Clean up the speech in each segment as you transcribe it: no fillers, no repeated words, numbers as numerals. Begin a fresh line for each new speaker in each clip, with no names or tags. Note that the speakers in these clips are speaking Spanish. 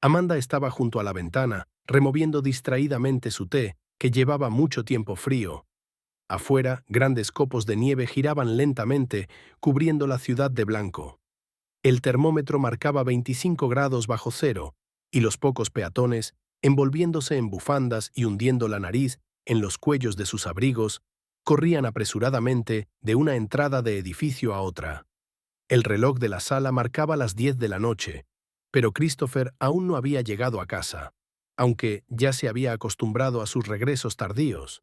Amanda estaba junto a la ventana, removiendo distraídamente su té, que llevaba mucho tiempo frío. Afuera, grandes copos de nieve giraban lentamente, cubriendo la ciudad de blanco. El termómetro marcaba 25 grados bajo cero, y los pocos peatones, envolviéndose en bufandas y hundiendo la nariz en los cuellos de sus abrigos, corrían apresuradamente de una entrada de edificio a otra. El reloj de la sala marcaba las 10 de la noche, pero Christopher aún no había llegado a casa, aunque ya se había acostumbrado a sus regresos tardíos.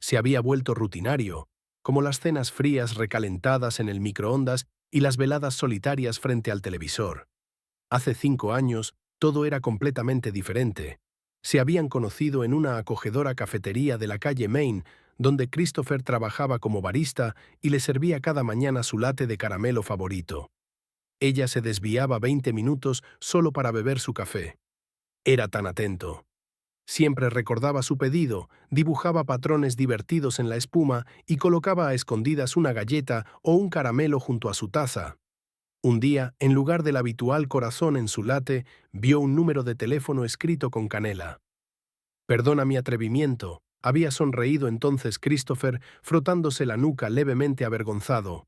Se había vuelto rutinario, como las cenas frías recalentadas en el microondas y las veladas solitarias frente al televisor. Hace 5 años, todo era completamente diferente. Se habían conocido en una acogedora cafetería de la calle Main, donde Christopher trabajaba como barista y le servía cada mañana su latte de caramelo favorito. Ella se desviaba 20 minutos solo para beber su café. Era tan atento. Siempre recordaba su pedido, dibujaba patrones divertidos en la espuma y colocaba a escondidas una galleta o un caramelo junto a su taza. Un día, en lugar del habitual corazón en su latte, vio un número de teléfono escrito con canela. «Perdona mi atrevimiento», había sonreído entonces Christopher, frotándose la nuca levemente avergonzado.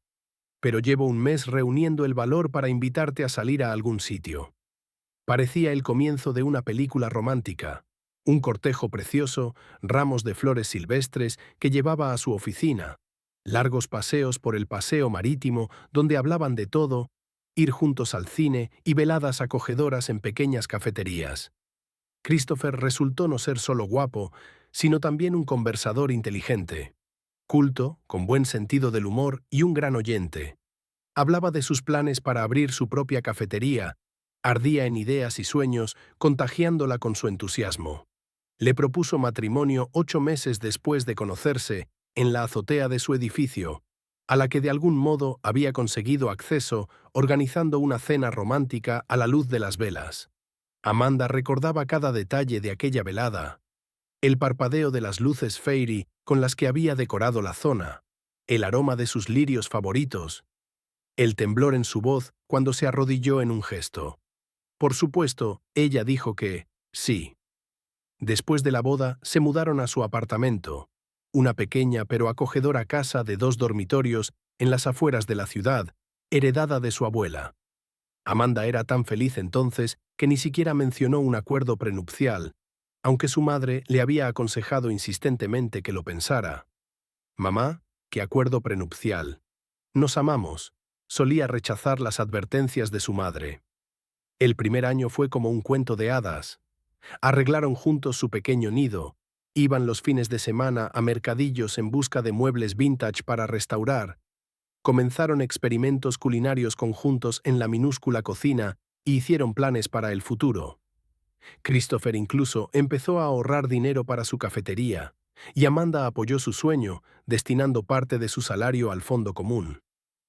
«Pero llevo un mes reuniendo el valor para invitarte a salir a algún sitio». Parecía el comienzo de una película romántica. Un cortejo precioso, ramos de flores silvestres que llevaba a su oficina, largos paseos por el paseo marítimo donde hablaban de todo, ir juntos al cine y veladas acogedoras en pequeñas cafeterías. Christopher resultó no ser solo guapo, sino también un conversador inteligente, culto, con buen sentido del humor y un gran oyente. Hablaba de sus planes para abrir su propia cafetería, ardía en ideas y sueños, contagiándola con su entusiasmo. Le propuso matrimonio 8 meses después de conocerse, en la azotea de su edificio, a la que de algún modo había conseguido acceso organizando una cena romántica a la luz de las velas. Amanda recordaba cada detalle de aquella velada, el parpadeo de las luces fairy con las que había decorado la zona, el aroma de sus lirios favoritos, el temblor en su voz cuando se arrodilló en un gesto. Por supuesto, ella dijo que sí. Después de la boda, se mudaron a su apartamento, una pequeña pero acogedora casa de 2 dormitorios en las afueras de la ciudad, heredada de su abuela. Amanda era tan feliz entonces que ni siquiera mencionó un acuerdo prenupcial, aunque su madre le había aconsejado insistentemente que lo pensara. «Mamá, ¿qué acuerdo prenupcial? Nos amamos», solía rechazar las advertencias de su madre. El primer año fue como un cuento de hadas. Arreglaron juntos su pequeño nido, iban los fines de semana a mercadillos en busca de muebles vintage para restaurar, comenzaron experimentos culinarios conjuntos en la minúscula cocina y hicieron planes para el futuro. Christopher incluso empezó a ahorrar dinero para su cafetería, y Amanda apoyó su sueño, destinando parte de su salario al fondo común.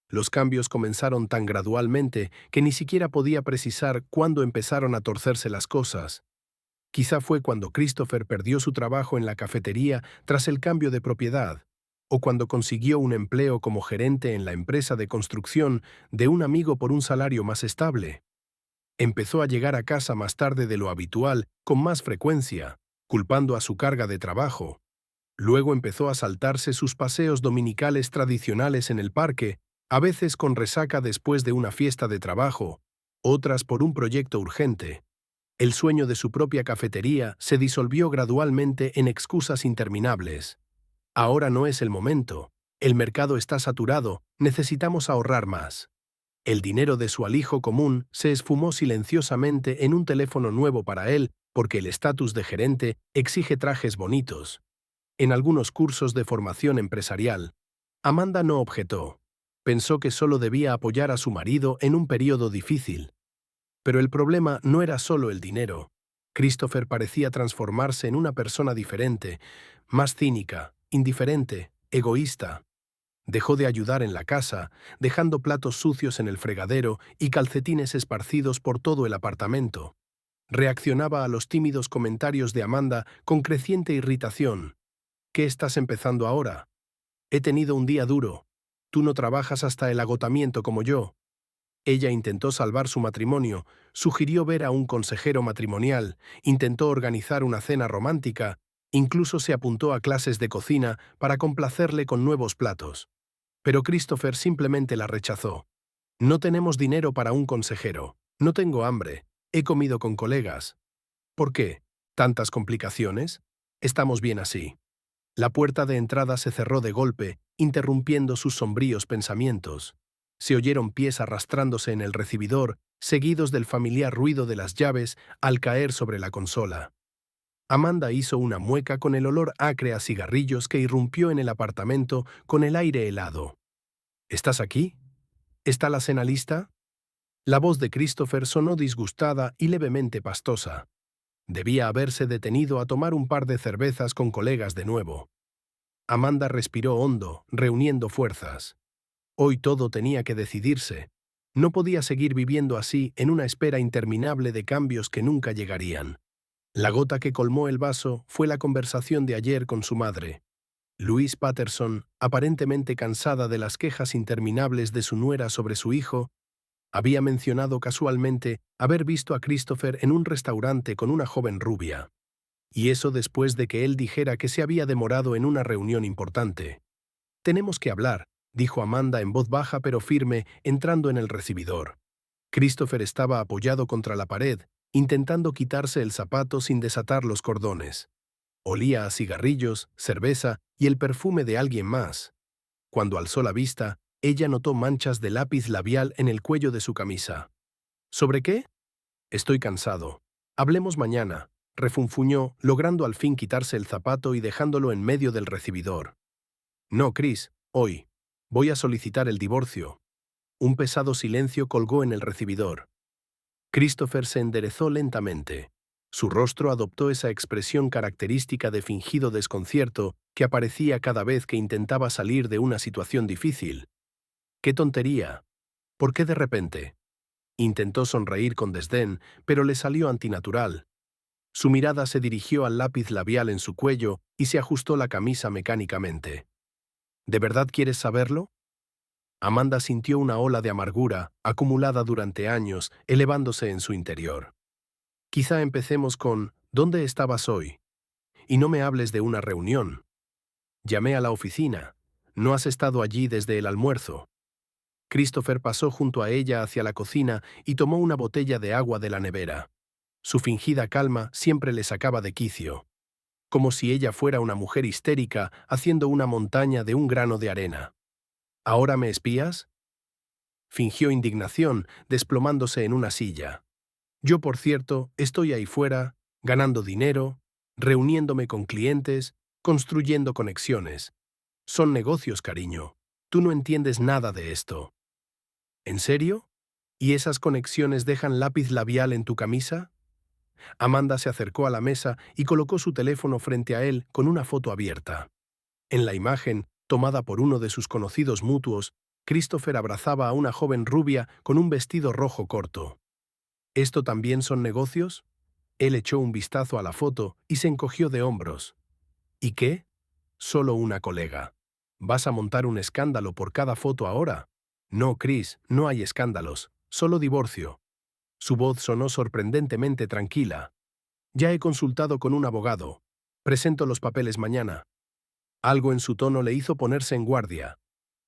Los cambios comenzaron tan gradualmente que ni siquiera podía precisar cuándo empezaron a torcerse las cosas. Quizá fue cuando Christopher perdió su trabajo en la cafetería tras el cambio de propiedad, o cuando consiguió un empleo como gerente en la empresa de construcción de un amigo por un salario más estable. Empezó a llegar a casa más tarde de lo habitual, con más frecuencia, culpando a su carga de trabajo. Luego empezó a saltarse sus paseos dominicales tradicionales en el parque, a veces con resaca después de una fiesta de trabajo, otras por un proyecto urgente. El sueño de su propia cafetería se disolvió gradualmente en excusas interminables. «Ahora no es el momento. El mercado está saturado. Necesitamos ahorrar más». El dinero de su alijo común se esfumó silenciosamente en un teléfono nuevo para él porque el estatus de gerente exige trajes bonitos. En algunos cursos de formación empresarial, Amanda no objetó. Pensó que solo debía apoyar a su marido en un periodo difícil. Pero el problema no era solo el dinero. Christopher parecía transformarse en una persona diferente, más cínica, indiferente, egoísta. Dejó de ayudar en la casa, dejando platos sucios en el fregadero y calcetines esparcidos por todo el apartamento. Reaccionaba a los tímidos comentarios de Amanda con creciente irritación. «¿Qué estás empezando ahora? He tenido un día duro. Tú no trabajas hasta el agotamiento como yo». Ella intentó salvar su matrimonio, Sugirió ver a un consejero matrimonial, intentó organizar una cena romántica, incluso se apuntó a clases de cocina para complacerle con nuevos platos. Pero Christopher simplemente la rechazó. No tenemos dinero para un consejero. No tengo hambre. He comido con colegas. ¿Por qué? ¿Tantas complicaciones? Estamos bien así. La puerta de entrada se cerró de golpe, interrumpiendo sus sombríos pensamientos. Se oyeron pies arrastrándose en el recibidor, seguidos del familiar ruido de las llaves al caer sobre la consola. Amanda hizo una mueca con el olor acre a cigarrillos que irrumpió en el apartamento con el aire helado. ¿Estás aquí? ¿Está la cena lista? La voz de Christopher sonó disgustada y levemente pastosa. Debía haberse detenido a tomar un par de cervezas con colegas de nuevo. Amanda respiró hondo, reuniendo fuerzas. Hoy todo tenía que decidirse. No podía seguir viviendo así en una espera interminable de cambios que nunca llegarían. La gota que colmó el vaso fue la conversación de ayer con su madre. Louise Patterson, aparentemente cansada de las quejas interminables de su nuera sobre su hijo, había mencionado casualmente haber visto a Christopher en un restaurante con una joven rubia. Y eso después de que él dijera que se había demorado en una reunión importante. «Tenemos que hablar», dijo Amanda en voz baja pero firme, entrando en el recibidor. Christopher estaba apoyado contra la pared, intentando quitarse el zapato sin desatar los cordones. Olía a cigarrillos, cerveza y el perfume de alguien más. Cuando alzó la vista, ella notó manchas de lápiz labial en el cuello de su camisa. ¿Sobre qué? Estoy cansado. Hablemos mañana, refunfuñó, logrando al fin quitarse el zapato y dejándolo en medio del recibidor. No, Chris, hoy. Voy a solicitar el divorcio. Un pesado silencio colgó en el recibidor. Christopher se enderezó lentamente. Su rostro adoptó esa expresión característica de fingido desconcierto que aparecía cada vez que intentaba salir de una situación difícil. ¡Qué tontería! ¿Por qué de repente? Intentó sonreír con desdén, pero le salió antinatural. Su mirada se dirigió al lápiz labial en su cuello y se ajustó la camisa mecánicamente. ¿De verdad quieres saberlo? Amanda sintió una ola de amargura, acumulada durante años, elevándose en su interior. Quizá empecemos con ¿dónde estabas hoy? Y no me hables de una reunión. Llamé a la oficina. No has estado allí desde el almuerzo. Christopher pasó junto a ella hacia la cocina y tomó una botella de agua de la nevera. Su fingida calma siempre le sacaba de quicio, como si ella fuera una mujer histérica haciendo una montaña de un grano de arena. ¿Ahora me espías? Fingió indignación, desplomándose en una silla. Yo, por cierto, estoy ahí fuera, ganando dinero, reuniéndome con clientes, construyendo conexiones. Son negocios, cariño. Tú no entiendes nada de esto. ¿En serio? ¿Y esas conexiones dejan lápiz labial en tu camisa? Amanda se acercó a la mesa y colocó su teléfono frente a él con una foto abierta. En la imagen, tomada por uno de sus conocidos mutuos, Christopher abrazaba a una joven rubia con un vestido rojo corto. ¿Esto también son negocios? Él echó un vistazo a la foto y se encogió de hombros. ¿Y qué? Solo una colega. ¿Vas a montar un escándalo por cada foto ahora? No, Chris, no hay escándalos, solo divorcio. Su voz sonó sorprendentemente tranquila. Ya he consultado con un abogado. Presento los papeles mañana. Algo en su tono le hizo ponerse en guardia.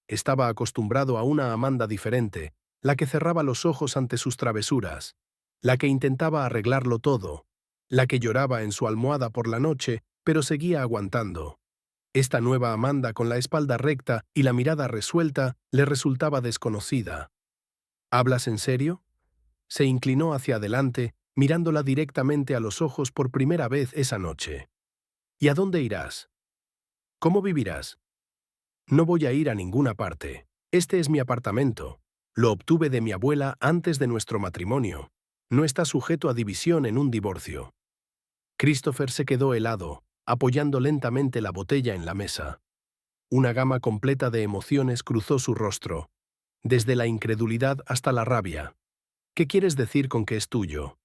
Estaba acostumbrado a una Amanda diferente, la que cerraba los ojos ante sus travesuras, la que intentaba arreglarlo todo, la que lloraba en su almohada por la noche, pero seguía aguantando. Esta nueva Amanda con la espalda recta y la mirada resuelta le resultaba desconocida. ¿Hablas en serio? Se inclinó hacia adelante, mirándola directamente a los ojos por primera vez esa noche. ¿Y a dónde irás? ¿Cómo vivirás? No voy a ir a ninguna parte. Este es mi apartamento. Lo obtuve de mi abuela antes de nuestro matrimonio. No está sujeto a división en un divorcio. Christopher se quedó helado, apoyando lentamente la botella en la mesa. Una gama completa de emociones cruzó su rostro, desde la incredulidad hasta la rabia. ¿Qué quieres decir con que es tuyo?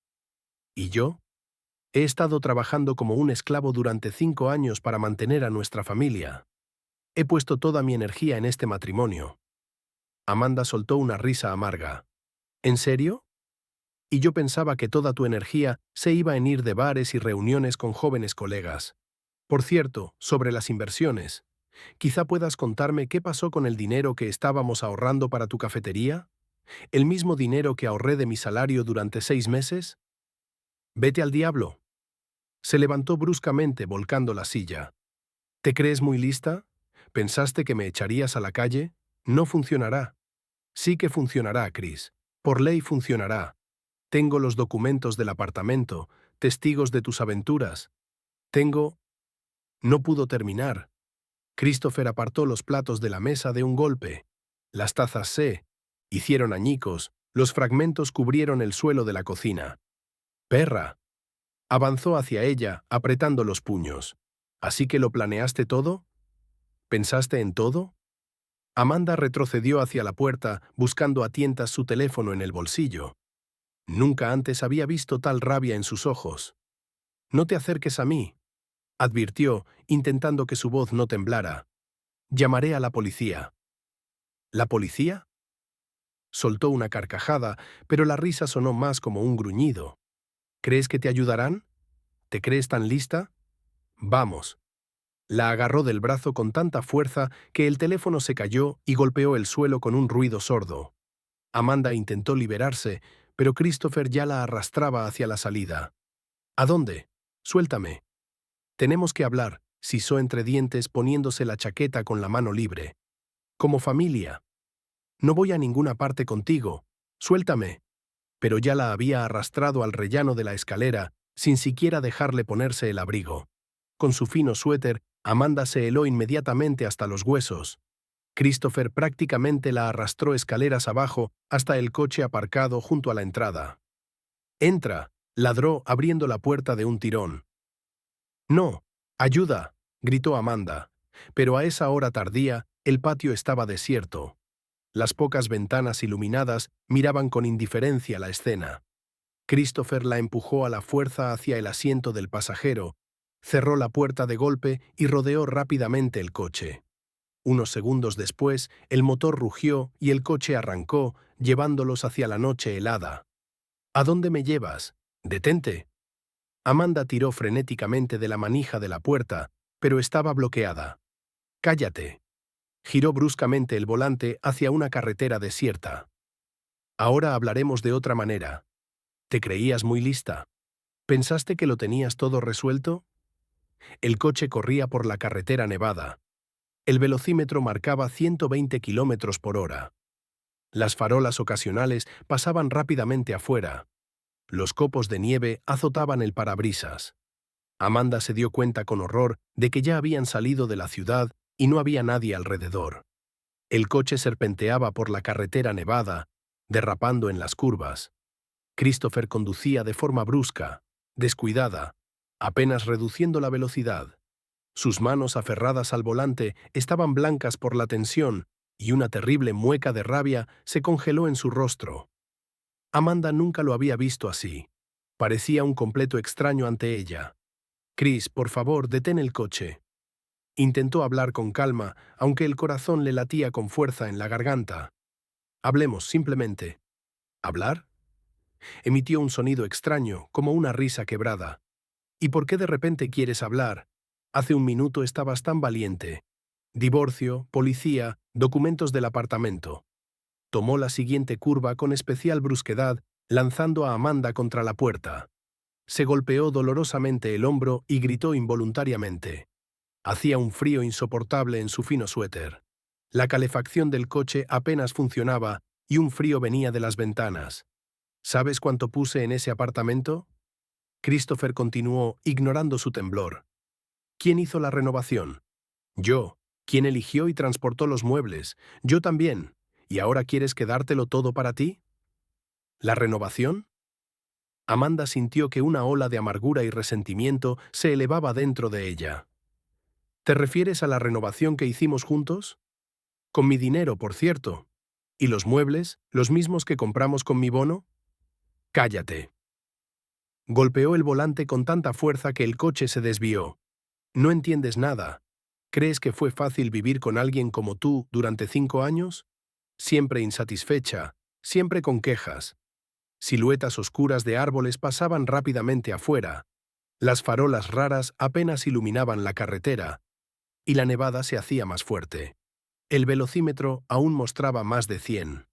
¿Y yo? He estado trabajando como un esclavo durante 5 años para mantener a nuestra familia. He puesto toda mi energía en este matrimonio. Amanda soltó una risa amarga. ¿En serio? Y yo pensaba que toda tu energía se iba en ir de bares y reuniones con jóvenes colegas. Por cierto, sobre las inversiones, quizá puedas contarme qué pasó con el dinero que estábamos ahorrando para tu cafetería. ¿El mismo dinero que ahorré de mi salario durante 6 meses? Vete al diablo. Se levantó bruscamente volcando la silla. ¿Te crees muy lista? ¿Pensaste que me echarías a la calle? No funcionará. Sí que funcionará, Chris. Por ley funcionará. Tengo los documentos del apartamento, testigos de tus aventuras. Tengo... No pudo terminar. Christopher apartó los platos de la mesa de un golpe. Las tazas se hicieron añicos, los fragmentos cubrieron el suelo de la cocina. Perra. Avanzó hacia ella, apretando los puños. ¿Así que lo planeaste todo? ¿Pensaste en todo? Amanda retrocedió hacia la puerta, buscando a tientas su teléfono en el bolsillo. Nunca antes había visto tal rabia en sus ojos. No te acerques a mí, advirtió, intentando que su voz no temblara. Llamaré a la policía. ¿La policía? Soltó una carcajada, pero la risa sonó más como un gruñido. ¿Crees que te ayudarán? ¿Te crees tan lista? Vamos. La agarró del brazo con tanta fuerza que el teléfono se cayó y golpeó el suelo con un ruido sordo. Amanda intentó liberarse, pero Christopher ya la arrastraba hacia la salida. ¿A dónde? Suéltame. Tenemos que hablar, sisó entre dientes poniéndose la chaqueta con la mano libre. Como familia. No voy a ninguna parte contigo. Suéltame. Pero ya la había arrastrado al rellano de la escalera, sin siquiera dejarle ponerse el abrigo. Con su fino suéter, Amanda se heló inmediatamente hasta los huesos. Christopher prácticamente la arrastró escaleras abajo hasta el coche aparcado junto a la entrada. «Entra», ladró abriendo la puerta de un tirón. «No, ayuda», gritó Amanda. Pero a esa hora tardía, el patio estaba desierto. Las pocas ventanas iluminadas miraban con indiferencia la escena. Christopher la empujó a la fuerza hacia el asiento del pasajero, cerró la puerta de golpe y rodeó rápidamente el coche. Unos segundos después, el motor rugió y el coche arrancó, llevándolos hacia la noche helada. «¿A dónde me llevas? Detente». Amanda tiró frenéticamente de la manija de la puerta, pero estaba bloqueada. «Cállate». Giró bruscamente el volante hacia una carretera desierta. «Ahora hablaremos de otra manera. ¿Te creías muy lista? ¿Pensaste que lo tenías todo resuelto?» El coche corría por la carretera nevada. El velocímetro marcaba 120 kilómetros por hora. Las farolas ocasionales pasaban rápidamente afuera. Los copos de nieve azotaban el parabrisas. Amanda se dio cuenta con horror de que ya habían salido de la ciudad y no había nadie alrededor. El coche serpenteaba por la carretera nevada, derrapando en las curvas. Christopher conducía de forma brusca, descuidada, apenas reduciendo la velocidad. Sus manos aferradas al volante estaban blancas por la tensión y una terrible mueca de rabia se congeló en su rostro. Amanda nunca lo había visto así. Parecía un completo extraño ante ella. «Chris, por favor, detén el coche». Intentó hablar con calma, aunque el corazón le latía con fuerza en la garganta. «Hablemos, simplemente». «¿Hablar?» Emitió un sonido extraño, como una risa quebrada. «¿Y por qué de repente quieres hablar? Hace un minuto estabas tan valiente. Divorcio, policía, documentos del apartamento». Tomó la siguiente curva con especial brusquedad, lanzando a Amanda contra la puerta. Se golpeó dolorosamente el hombro y gritó involuntariamente. Hacía un frío insoportable en su fino suéter. La calefacción del coche apenas funcionaba y un frío venía de las ventanas. ¿Sabes cuánto puse en ese apartamento? Christopher continuó, ignorando su temblor. ¿Quién hizo la renovación? Yo. ¿Quién eligió y transportó los muebles? Yo también. ¿Y ahora quieres quedártelo todo para ti? ¿La renovación? Amanda sintió que una ola de amargura y resentimiento se elevaba dentro de ella. ¿Te refieres a la renovación que hicimos juntos? Con mi dinero, por cierto. ¿Y los muebles, los mismos que compramos con mi bono? Cállate. Golpeó el volante con tanta fuerza que el coche se desvió. No entiendes nada. ¿Crees que fue fácil vivir con alguien como tú durante 5 años? Siempre insatisfecha, siempre con quejas. Siluetas oscuras de árboles pasaban rápidamente afuera. Las farolas raras apenas iluminaban la carretera, y la nevada se hacía más fuerte. El velocímetro aún mostraba más de 100.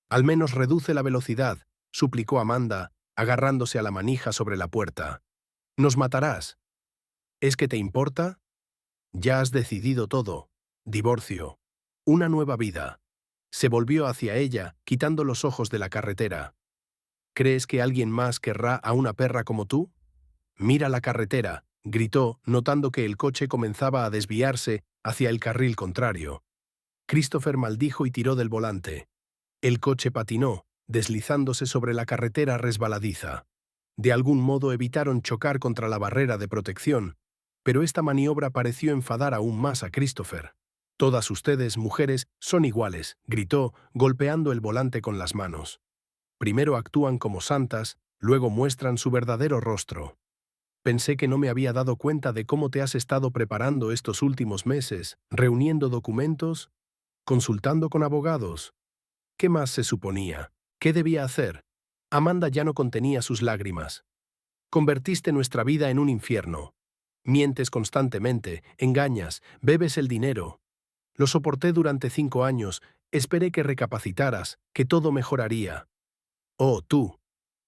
Al menos reduce la velocidad, suplicó Amanda, agarrándose a la manija sobre la puerta. Nos matarás. ¿Es que te importa? Ya has decidido todo. Divorcio. Una nueva vida. Se volvió hacia ella, quitando los ojos de la carretera. ¿Crees que alguien más querrá a una perra como tú? Mira la carretera, gritó, notando que el coche comenzaba a desviarse hacia el carril contrario. Christopher maldijo y tiró del volante. El coche patinó, deslizándose sobre la carretera resbaladiza. De algún modo evitaron chocar contra la barrera de protección, pero esta maniobra pareció enfadar aún más a Christopher. Todas ustedes, mujeres, son iguales, gritó, golpeando el volante con las manos. Primero actúan como santas, luego muestran su verdadero rostro. Pensé que no me había dado cuenta de cómo te has estado preparando estos últimos meses, reuniendo documentos, consultando con abogados. ¿Qué más se suponía? ¿Qué debía hacer? Amanda ya no contenía sus lágrimas. Convertiste nuestra vida en un infierno. Mientes constantemente, engañas, bebes el dinero. Lo soporté durante 5 años, esperé que recapacitaras, que todo mejoraría. Oh, tú.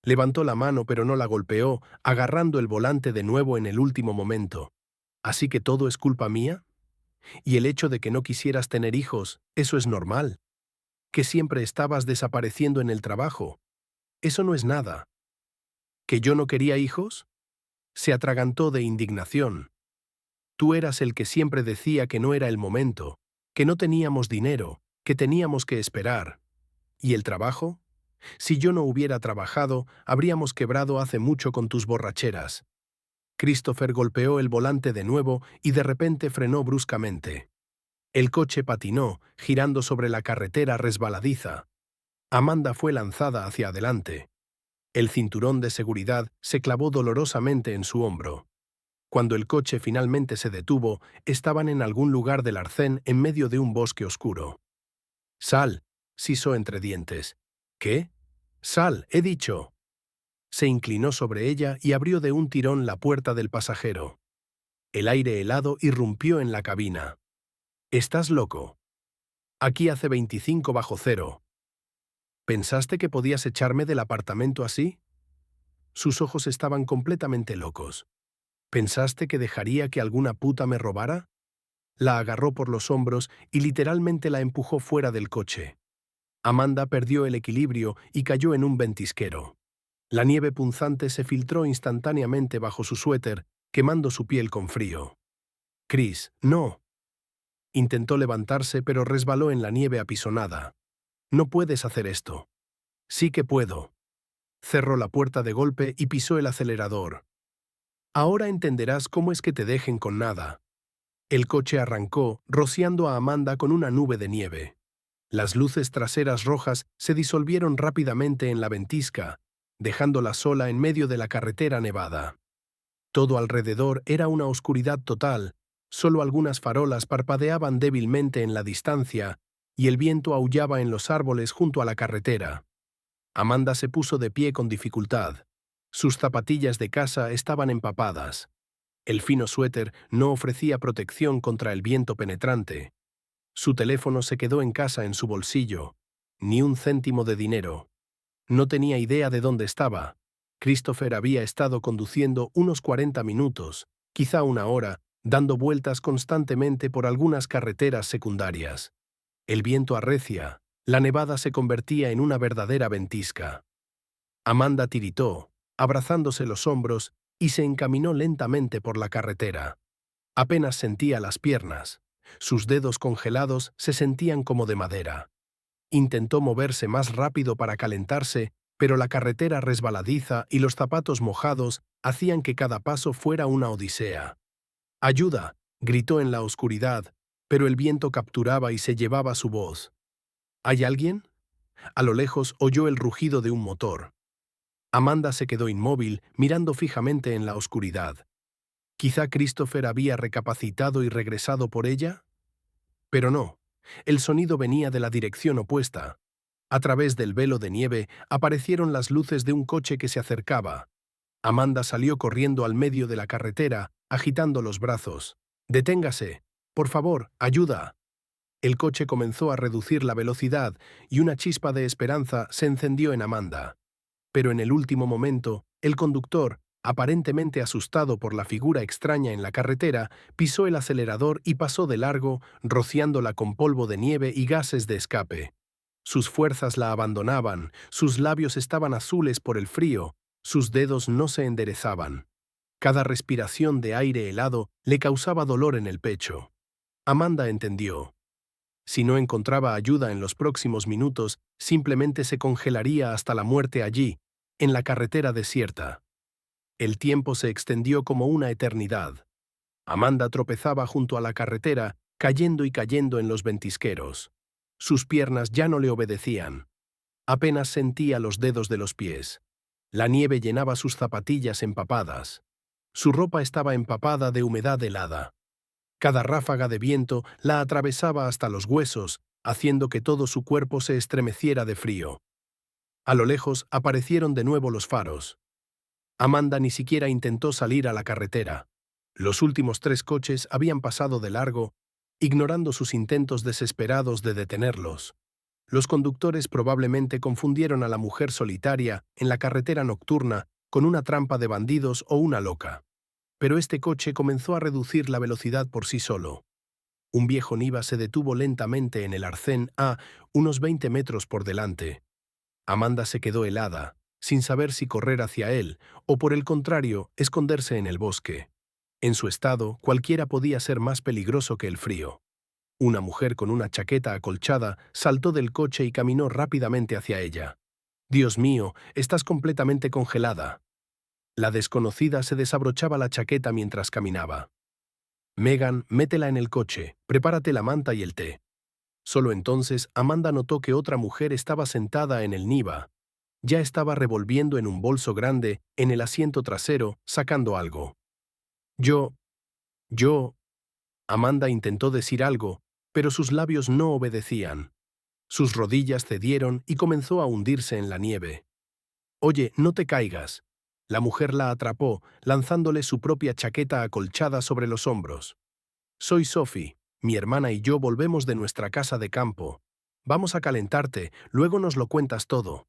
Levantó la mano pero no la golpeó, agarrando el volante de nuevo en el último momento. ¿Así que todo es culpa mía? ¿Y el hecho de que no quisieras tener hijos, eso es normal? ¿Que siempre estabas desapareciendo en el trabajo? Eso no es nada. ¿Que yo no quería hijos? Se atragantó de indignación. Tú eras el que siempre decía que no era el momento, que no teníamos dinero, que teníamos que esperar. ¿Y el trabajo? Si yo no hubiera trabajado, habríamos quebrado hace mucho con tus borracheras. Christopher golpeó el volante de nuevo y de repente frenó bruscamente. El coche patinó, girando sobre la carretera resbaladiza. Amanda fue lanzada hacia adelante. El cinturón de seguridad se clavó dolorosamente en su hombro. Cuando el coche finalmente se detuvo, estaban en algún lugar del arcén en medio de un bosque oscuro. «Sal», sisó entre dientes. «¿Qué? Sal, he dicho». Se inclinó sobre ella y abrió de un tirón la puerta del pasajero. El aire helado irrumpió en la cabina. «Estás loco. Aquí hace 25 bajo cero. ¿Pensaste que podías echarme del apartamento así?» Sus ojos estaban completamente locos. ¿Pensaste que dejaría que alguna puta me robara? La agarró por los hombros y literalmente la empujó fuera del coche. Amanda perdió el equilibrio y cayó en un ventisquero. La nieve punzante se filtró instantáneamente bajo su suéter, quemando su piel con frío. «Chris, no». Intentó levantarse pero resbaló en la nieve apisonada. «No puedes hacer esto». «Sí que puedo». Cerró la puerta de golpe y pisó el acelerador. «Ahora entenderás cómo es que te dejen con nada». El coche arrancó, rociando a Amanda con una nube de nieve. Las luces traseras rojas se disolvieron rápidamente en la ventisca, dejándola sola en medio de la carretera nevada. Todo alrededor era una oscuridad total, solo algunas farolas parpadeaban débilmente en la distancia y el viento aullaba en los árboles junto a la carretera. Amanda se puso de pie con dificultad. Sus zapatillas de casa estaban empapadas. El fino suéter no ofrecía protección contra el viento penetrante. Su teléfono se quedó en casa en su bolsillo. Ni un céntimo de dinero. No tenía idea de dónde estaba. Christopher había estado conduciendo unos 40 minutos, quizá una hora, dando vueltas constantemente por algunas carreteras secundarias. El viento arrecia, la nevada se convertía en una verdadera ventisca. Amanda tiritó, abrazándose los hombros, y se encaminó lentamente por la carretera. Apenas sentía las piernas. Sus dedos congelados se sentían como de madera. Intentó moverse más rápido para calentarse, pero la carretera resbaladiza y los zapatos mojados hacían que cada paso fuera una odisea. «¡Ayuda!», gritó en la oscuridad, pero el viento capturaba y se llevaba su voz. «¿Hay alguien?». A lo lejos oyó el rugido de un motor. Amanda se quedó inmóvil, mirando fijamente en la oscuridad. ¿Quizá Christopher había recapacitado y regresado por ella? Pero no. El sonido venía de la dirección opuesta. A través del velo de nieve aparecieron las luces de un coche que se acercaba. Amanda salió corriendo al medio de la carretera, agitando los brazos. «Deténgase. Por favor, ayuda». El coche comenzó a reducir la velocidad y una chispa de esperanza se encendió en Amanda. Pero en el último momento, el conductor, aparentemente asustado por la figura extraña en la carretera, pisó el acelerador y pasó de largo, rociándola con polvo de nieve y gases de escape. Sus fuerzas la abandonaban, sus labios estaban azules por el frío, sus dedos no se enderezaban. Cada respiración de aire helado le causaba dolor en el pecho. Amanda entendió. Si no encontraba ayuda en los próximos minutos, simplemente se congelaría hasta la muerte allí, en la carretera desierta. El tiempo se extendió como una eternidad. Amanda tropezaba junto a la carretera, cayendo y cayendo en los ventisqueros. Sus piernas ya no le obedecían. Apenas sentía los dedos de los pies. La nieve llenaba sus zapatillas empapadas. Su ropa estaba empapada de humedad helada. Cada ráfaga de viento la atravesaba hasta los huesos, haciendo que todo su cuerpo se estremeciera de frío. A lo lejos aparecieron de nuevo los faros. Amanda ni siquiera intentó salir a la carretera. Los últimos 3 coches habían pasado de largo, ignorando sus intentos desesperados de detenerlos. Los conductores probablemente confundieron a la mujer solitaria en la carretera nocturna con una trampa de bandidos o una loca. Pero este coche comenzó a reducir la velocidad por sí solo. Un viejo Niva se detuvo lentamente en el arcén a unos 20 metros por delante. Amanda se quedó helada, sin saber si correr hacia él o, por el contrario, esconderse en el bosque. En su estado, cualquiera podía ser más peligroso que el frío. Una mujer con una chaqueta acolchada saltó del coche y caminó rápidamente hacia ella. «Dios mío, estás completamente congelada». La desconocida se desabrochaba la chaqueta mientras caminaba. «Megan, métela en el coche, prepárate la manta y el té». Solo entonces Amanda notó que otra mujer estaba sentada en el Niva. Ya estaba revolviendo en un bolso grande, en el asiento trasero, sacando algo. Yo... Amanda intentó decir algo, pero sus labios no obedecían. Sus rodillas cedieron y comenzó a hundirse en la nieve. «Oye, no te caigas». La mujer la atrapó, lanzándole su propia chaqueta acolchada sobre los hombros. «Soy Sophie. Mi hermana y yo volvemos de nuestra casa de campo. Vamos a calentarte, luego nos lo cuentas todo».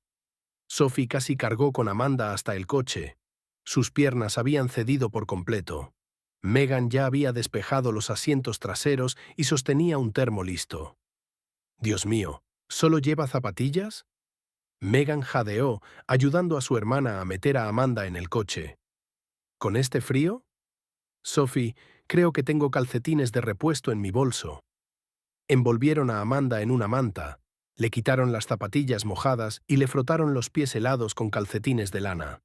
Sophie casi cargó con Amanda hasta el coche. Sus piernas habían cedido por completo. Megan ya había despejado los asientos traseros y sostenía un termo listo. «Dios mío, ¿solo lleva zapatillas?». Megan jadeó, ayudando a su hermana a meter a Amanda en el coche. «¿Con este frío?». «Sophie, creo que tengo calcetines de repuesto en mi bolso». Envolvieron a Amanda en una manta, le quitaron las zapatillas mojadas y le frotaron los pies helados con calcetines de lana.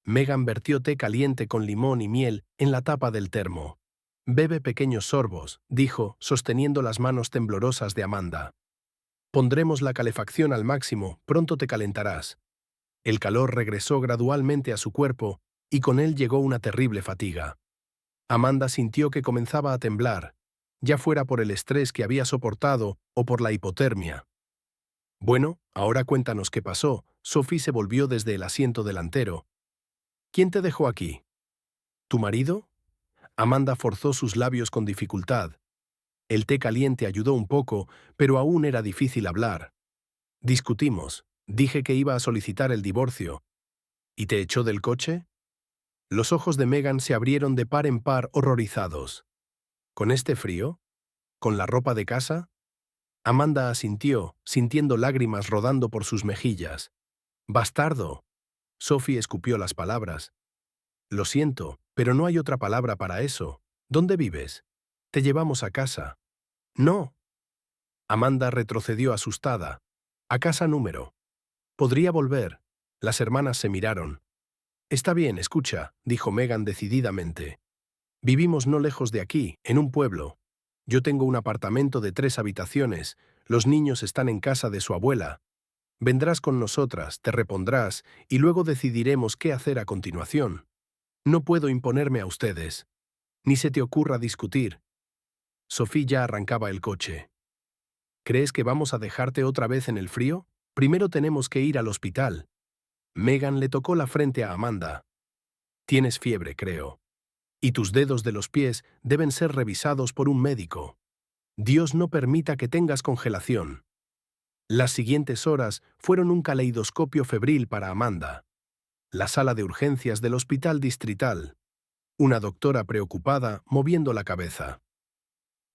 Megan vertió té caliente con limón y miel en la tapa del termo. «Bebe pequeños sorbos», dijo, sosteniendo las manos temblorosas de Amanda. «Pondremos la calefacción al máximo, pronto te calentarás». El calor regresó gradualmente a su cuerpo y con él llegó una terrible fatiga. Amanda sintió que comenzaba a temblar, ya fuera por el estrés que había soportado o por la hipotermia. «Bueno, ahora cuéntanos qué pasó». Sophie se volvió desde el asiento delantero. «¿Quién te dejó aquí?». «¿Tu marido?». Amanda forzó sus labios con dificultad. El té caliente ayudó un poco, pero aún era difícil hablar. «Discutimos. Dije que iba a solicitar el divorcio». «¿Y te echó del coche?». Los ojos de Megan se abrieron de par en par, horrorizados. «¿Con este frío? ¿Con la ropa de casa?». Amanda asintió, sintiendo lágrimas rodando por sus mejillas. «¡Bastardo!». Sophie escupió las palabras. «Lo siento, pero no hay otra palabra para eso. ¿Dónde vives?». «Te llevamos a casa». «No». Amanda retrocedió asustada. «A casa número». «Podría volver». Las hermanas se miraron. «Está bien, escucha», dijo Megan decididamente. «Vivimos no lejos de aquí, en un pueblo. Yo tengo un apartamento de 3 habitaciones, los niños están en casa de su abuela. Vendrás con nosotras, te repondrás, y luego decidiremos qué hacer a continuación. No puedo imponerme a ustedes. Ni se te ocurra discutir». Sophie ya arrancaba el coche. «¿Crees que vamos a dejarte otra vez en el frío?». Primero tenemos que ir al hospital. Megan le tocó la frente a Amanda. Tienes fiebre, creo. Y tus dedos de los pies deben ser revisados por un médico. Dios no permita que tengas congelación. Las siguientes horas fueron un caleidoscopio febril para Amanda. La sala de urgencias del hospital distrital. Una doctora preocupada moviendo la cabeza.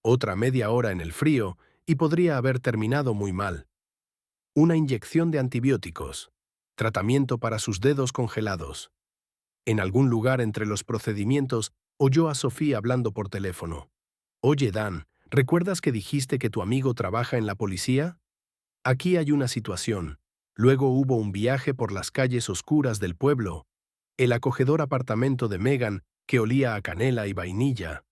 Otra media hora en el frío y podría haber terminado muy mal. Una inyección de antibióticos. Tratamiento para sus dedos congelados. En algún lugar entre los procedimientos oyó a Sofía hablando por teléfono. Oye, Dan, ¿recuerdas que dijiste que tu amigo trabaja en la policía? Aquí hay una situación. Luego hubo un viaje por las calles oscuras del pueblo. El acogedor apartamento de Megan, que olía a canela y vainilla.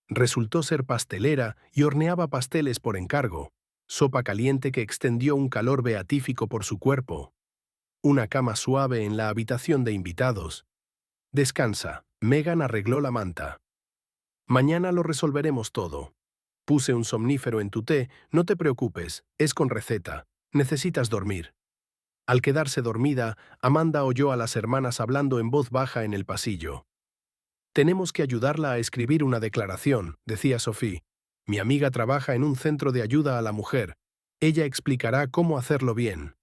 Resultó ser pastelera y horneaba pasteles por encargo. Sopa caliente que extendió un calor beatífico por su cuerpo. Una cama suave en la habitación de invitados. Descansa. Megan arregló la manta. Mañana lo resolveremos todo. Puse un somnífero en tu té, no te preocupes, es con receta. Necesitas dormir. Al quedarse dormida, Amanda oyó a las hermanas hablando en voz baja en el pasillo. Tenemos que ayudarla a escribir una declaración, decía Sophie. Mi amiga trabaja en un centro de ayuda a la mujer. Ella explicará cómo hacerlo bien.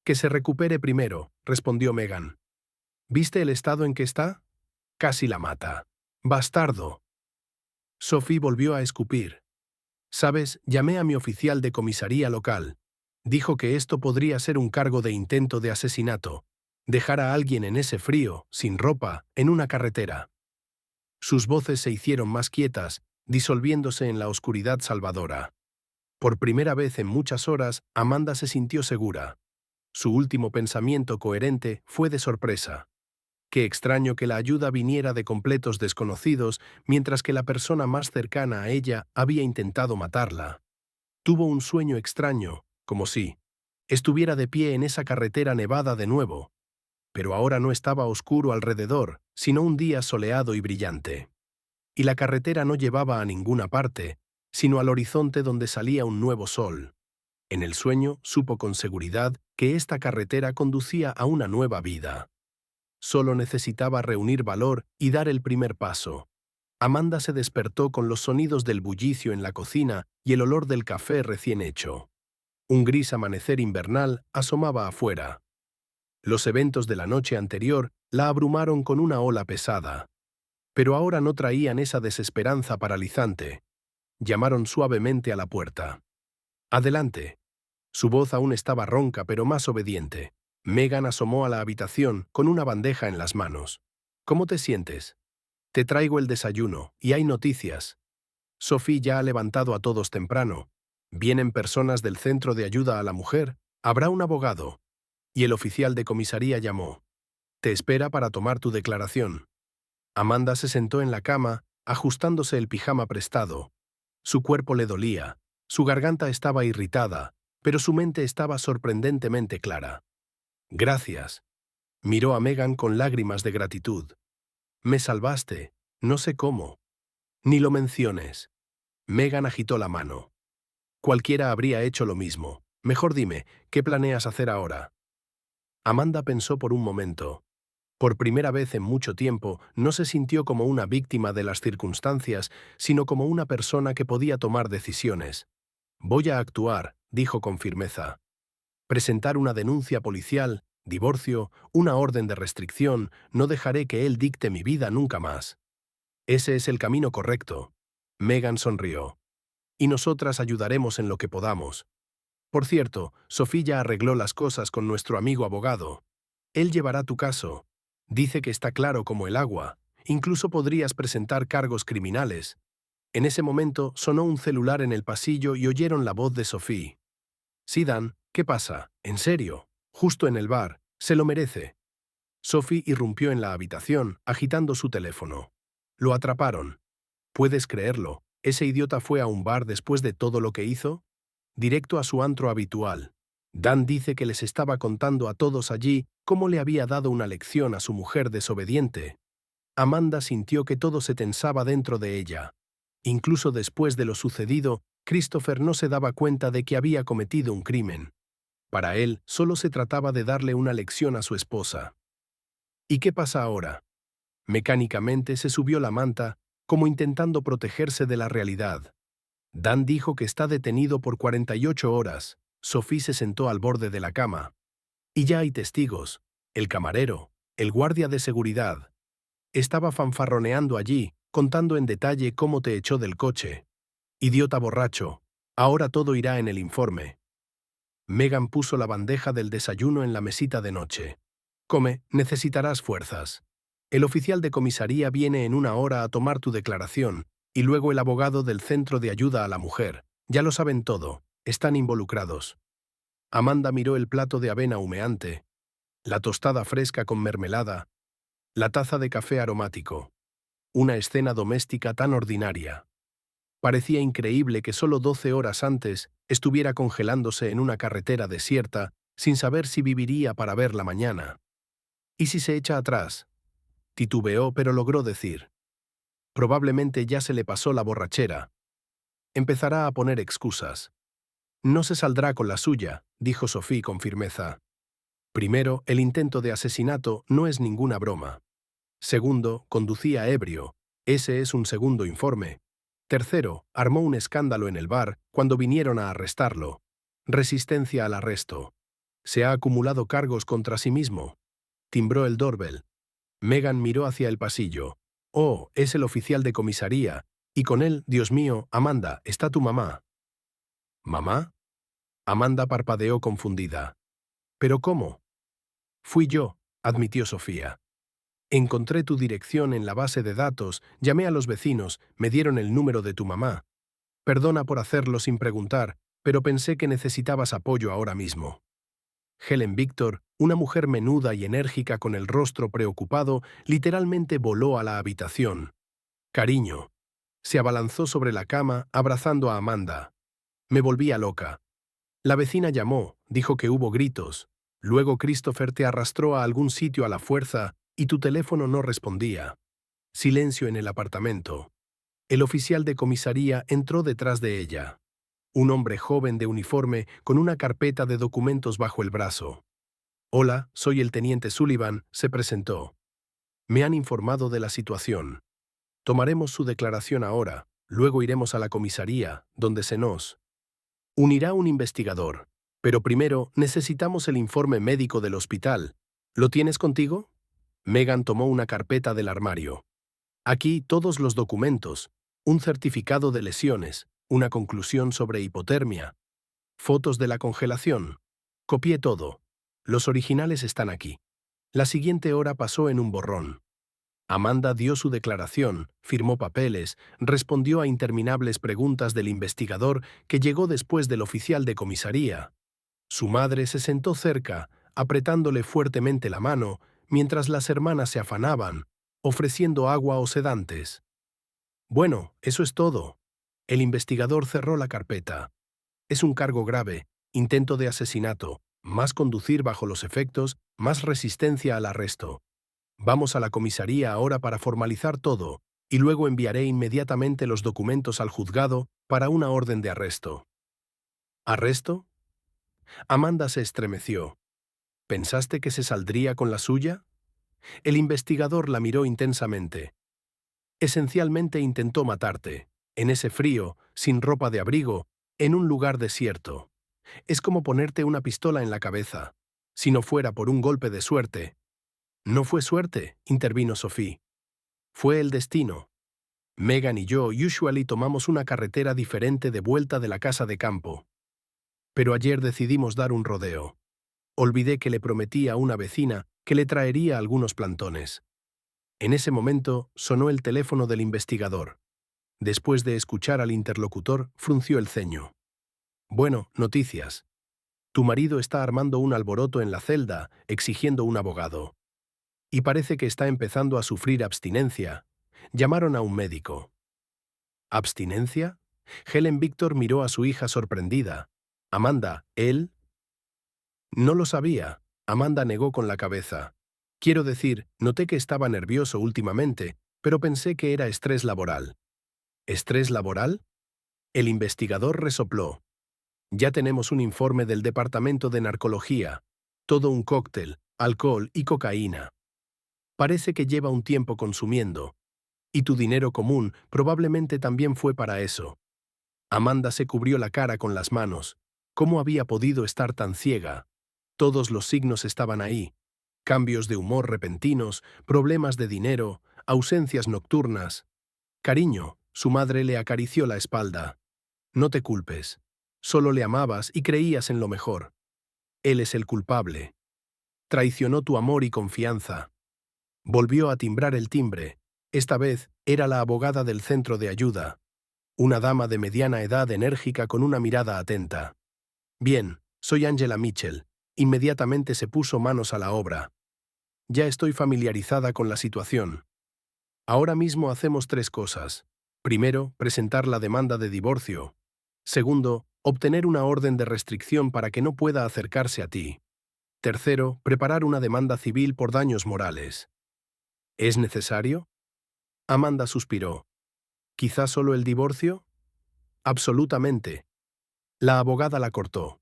Que se recupere primero, respondió Megan. ¿Viste el estado en que está? Casi la mata. Bastardo. Sophie volvió a escupir. Sabes, llamé a mi oficial de comisaría local. Dijo que esto podría ser un cargo de intento de asesinato. Dejar a alguien en ese frío, sin ropa, en una carretera. Sus voces se hicieron más quietas, disolviéndose en la oscuridad salvadora. Por primera vez en muchas horas, Amanda se sintió segura. Su último pensamiento coherente fue de sorpresa. Qué extraño que la ayuda viniera de completos desconocidos, mientras que la persona más cercana a ella había intentado matarla. Tuvo un sueño extraño, como si estuviera de pie en esa carretera nevada de nuevo. Pero ahora no estaba oscuro alrededor, sino un día soleado y brillante. Y la carretera no llevaba a ninguna parte, sino al horizonte donde salía un nuevo sol. En el sueño supo con seguridad que esta carretera conducía a una nueva vida. Solo necesitaba reunir valor y dar el primer paso. Amanda se despertó con los sonidos del bullicio en la cocina y el olor del café recién hecho. Un gris amanecer invernal asomaba afuera. Los eventos de la noche anterior la abrumaron con una ola pesada. Pero ahora no traían esa desesperanza paralizante. Llamaron suavemente a la puerta. «Adelante». Su voz aún estaba ronca pero más obediente. Megan asomó a la habitación con una bandeja en las manos. «¿Cómo te sientes?» «Te traigo el desayuno, y hay noticias». Sophie ya ha levantado a todos temprano. Vienen personas del Centro de Ayuda a la Mujer. Habrá un abogado. Y el oficial de comisaría llamó. Te espera para tomar tu declaración. Amanda se sentó en la cama, ajustándose el pijama prestado. Su cuerpo le dolía, su garganta estaba irritada, pero su mente estaba sorprendentemente clara. Gracias. Miró a Megan con lágrimas de gratitud. Me salvaste, no sé cómo. Ni lo menciones. Megan agitó la mano. Cualquiera habría hecho lo mismo. Mejor dime, ¿qué planeas hacer ahora? Amanda pensó por un momento. Por primera vez en mucho tiempo, no se sintió como una víctima de las circunstancias, sino como una persona que podía tomar decisiones. Voy a actuar, dijo con firmeza. Presentar una denuncia policial, divorcio, una orden de restricción, no dejaré que él dicte mi vida nunca más. Ese es el camino correcto. Megan sonrió. Y nosotras ayudaremos en lo que podamos. Por cierto, Sofía arregló las cosas con nuestro amigo abogado. Él llevará tu caso. Dice que está claro como el agua. Incluso podrías presentar cargos criminales. En ese momento sonó un celular en el pasillo y oyeron la voz de Sophie. Sí, Dan, ¿qué pasa? ¿En serio? Justo en el bar. Se lo merece. Sophie irrumpió en la habitación, agitando su teléfono. Lo atraparon. ¿Puedes creerlo? ¿Ese idiota fue a un bar después de todo lo que hizo? Directo a su antro habitual. Dan dice que les estaba contando a todos allí cómo le había dado una lección a su mujer desobediente. Amanda sintió que todo se tensaba dentro de ella. Incluso después de lo sucedido, Christopher no se daba cuenta de que había cometido un crimen. Para él, solo se trataba de darle una lección a su esposa. ¿Y qué pasa ahora? Mecánicamente se subió la manta, como intentando protegerse de la realidad. Dan dijo que está detenido por 48 horas. Sophie se sentó al borde de la cama. Y ya hay testigos. El camarero, el guardia de seguridad. Estaba fanfarroneando allí, contando en detalle cómo te echó del coche. Idiota borracho. Ahora todo irá en el informe. Megan puso la bandeja del desayuno en la mesita de noche. Come, necesitarás fuerzas. El oficial de comisaría viene en una hora a tomar tu declaración, y luego el abogado del Centro de Ayuda a la Mujer. Ya lo saben todo, están involucrados. Amanda miró el plato de avena humeante, la tostada fresca con mermelada, la taza de café aromático. Una escena doméstica tan ordinaria. Parecía increíble que solo 12 horas antes estuviera congelándose en una carretera desierta sin saber si viviría para ver la mañana. ¿Y si se echa atrás? Titubeó, pero logró decir. Probablemente ya se le pasó la borrachera. Empezará a poner excusas. No se saldrá con la suya, dijo Sophie con firmeza. Primero, el intento de asesinato no es ninguna broma. Segundo, conducía ebrio. Ese es un segundo informe. Tercero, armó un escándalo en el bar cuando vinieron a arrestarlo. Resistencia al arresto. Se ha acumulado cargos contra sí mismo. Timbró el doorbell. Megan miró hacia el pasillo. Oh, es el oficial de comisaría. Y con él, Dios mío, Amanda, está tu mamá. ¿Mamá? Amanda parpadeó confundida. ¿Pero cómo? Fui yo, admitió Sofía. Encontré tu dirección en la base de datos, llamé a los vecinos, me dieron el número de tu mamá. Perdona por hacerlo sin preguntar, pero pensé que necesitabas apoyo ahora mismo. Helen Victor, una mujer menuda y enérgica con el rostro preocupado, literalmente voló a la habitación. Cariño. Se abalanzó sobre la cama, abrazando a Amanda. Me volvía loca. La vecina llamó, dijo que hubo gritos. Luego Christopher te arrastró a algún sitio a la fuerza y tu teléfono no respondía. Silencio en el apartamento. El oficial de comisaría entró detrás de ella. Un hombre joven de uniforme con una carpeta de documentos bajo el brazo. Hola, soy el teniente Sullivan, se presentó. Me han informado de la situación. Tomaremos su declaración ahora, luego iremos a la comisaría, donde se nos unirá un investigador. Pero primero necesitamos el informe médico del hospital. ¿Lo tienes contigo? Megan tomó una carpeta del armario. Aquí todos los documentos, un certificado de lesiones, una conclusión sobre hipotermia, fotos de la congelación. Copié todo. Los originales están aquí. La siguiente hora pasó en un borrón. Amanda dio su declaración, firmó papeles, respondió a interminables preguntas del investigador que llegó después del oficial de comisaría. Su madre se sentó cerca, apretándole fuertemente la mano, mientras las hermanas se afanaban, ofreciendo agua o sedantes. Bueno, eso es todo. El investigador cerró la carpeta. Es un cargo grave, intento de asesinato, más conducir bajo los efectos, más resistencia al arresto. Vamos a la comisaría ahora para formalizar todo, y luego enviaré inmediatamente los documentos al juzgado para una orden de arresto. ¿Arresto? Amanda se estremeció. ¿Pensaste que se saldría con la suya? El investigador la miró intensamente. Esencialmente intentó matarte, en ese frío, sin ropa de abrigo, en un lugar desierto. Es como ponerte una pistola en la cabeza. Si no fuera por un golpe de suerte. No fue suerte, intervino Sophie. Fue el destino. Megan y yo usually tomamos una carretera diferente de vuelta de la casa de campo. Pero ayer decidimos dar un rodeo. Olvidé que le prometí a una vecina que le traería algunos plantones. En ese momento sonó el teléfono del investigador. Después de escuchar al interlocutor, frunció el ceño. Bueno, noticias. Tu marido está armando un alboroto en la celda, exigiendo un abogado. Y parece que está empezando a sufrir abstinencia. Llamaron a un médico. ¿Abstinencia? Helen Victor miró a su hija sorprendida. Amanda, ¿él? No lo sabía. Amanda negó con la cabeza. Quiero decir, noté que estaba nervioso últimamente, pero pensé que era estrés laboral. ¿Estrés laboral? El investigador resopló. Ya tenemos un informe del Departamento de Narcología. Todo un cóctel, alcohol y cocaína. Parece que lleva un tiempo consumiendo. Y tu dinero común probablemente también fue para eso. Amanda se cubrió la cara con las manos. ¿Cómo había podido estar tan ciega? Todos los signos estaban ahí. Cambios de humor repentinos, problemas de dinero, ausencias nocturnas. Cariño, su madre le acarició la espalda. No te culpes. Solo le amabas y creías en lo mejor. Él es el culpable. Traicionó tu amor y confianza. Volvió a timbrar el timbre. Esta vez era la abogada del centro de ayuda. Una dama de mediana edad enérgica con una mirada atenta. Bien, soy Angela Mitchell. Inmediatamente se puso manos a la obra. Ya estoy familiarizada con la situación. Ahora mismo hacemos 3 cosas. Primero, presentar la demanda de divorcio. Segundo, obtener una orden de restricción para que no pueda acercarse a ti. Tercero, preparar una demanda civil por daños morales. ¿Es necesario? Amanda suspiró. ¿Quizá solo el divorcio? Absolutamente. La abogada la cortó.